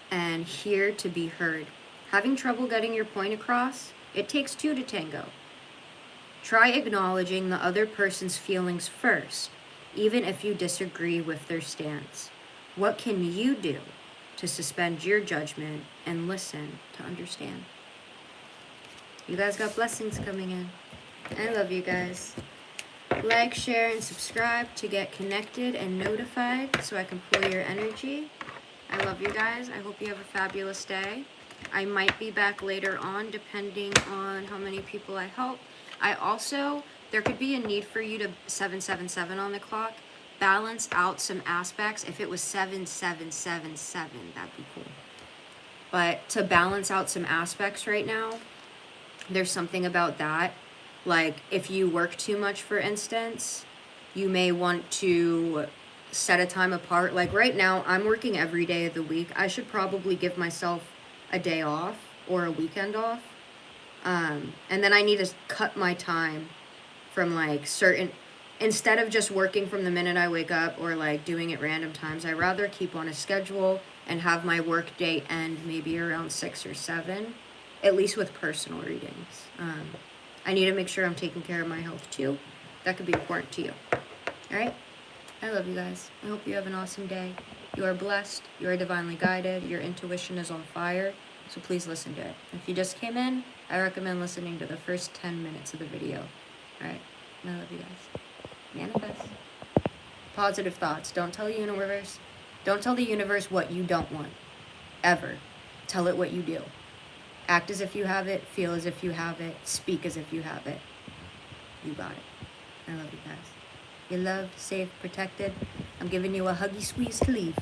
And here to be heard. Having trouble getting your point across? It takes 2 to tango. Try acknowledging the other person's feelings first, even if you disagree with their stance. What can you do to suspend your judgment and listen to understand? You guys got blessings coming in. I love you guys. Like, share, and subscribe to get connected and notified so I can pull your energy. I love you guys. I hope you have a fabulous day. I might be back later on depending on how many people I help. I also, there could be a need for you to 777 on the clock. Balance out some aspects. If it was 7777, that'd be cool. But to balance out some aspects right now, there's something about that. Like if you work too much, for instance, you may want to set a time apart. Like right now, I'm working every day of the week. I should probably give myself a day off or a weekend off. And then I need to cut my time from like certain, instead of just working from the minute I wake up or like doing it random times, I rather keep on a schedule and have my work day end maybe around 6 or 7, at least with personal readings. I need to make sure I'm taking care of my health too. That could be important to you. All right? I love you guys. I hope you have an awesome day. You are blessed. You are divinely guided. Your intuition is on fire. So please listen to it. If you just came in, I recommend listening to the first 10 minutes of the video. All right? I love you guys. Manifest. Positive thoughts. Don't tell the universe. Don't tell the universe what you don't want. Ever. Tell it what you do. Act as if you have it. Feel as if you have it. Speak as if you have it. You got it. I love you guys. You're loved, safe, protected. I'm giving you a huggy squeeze to leave.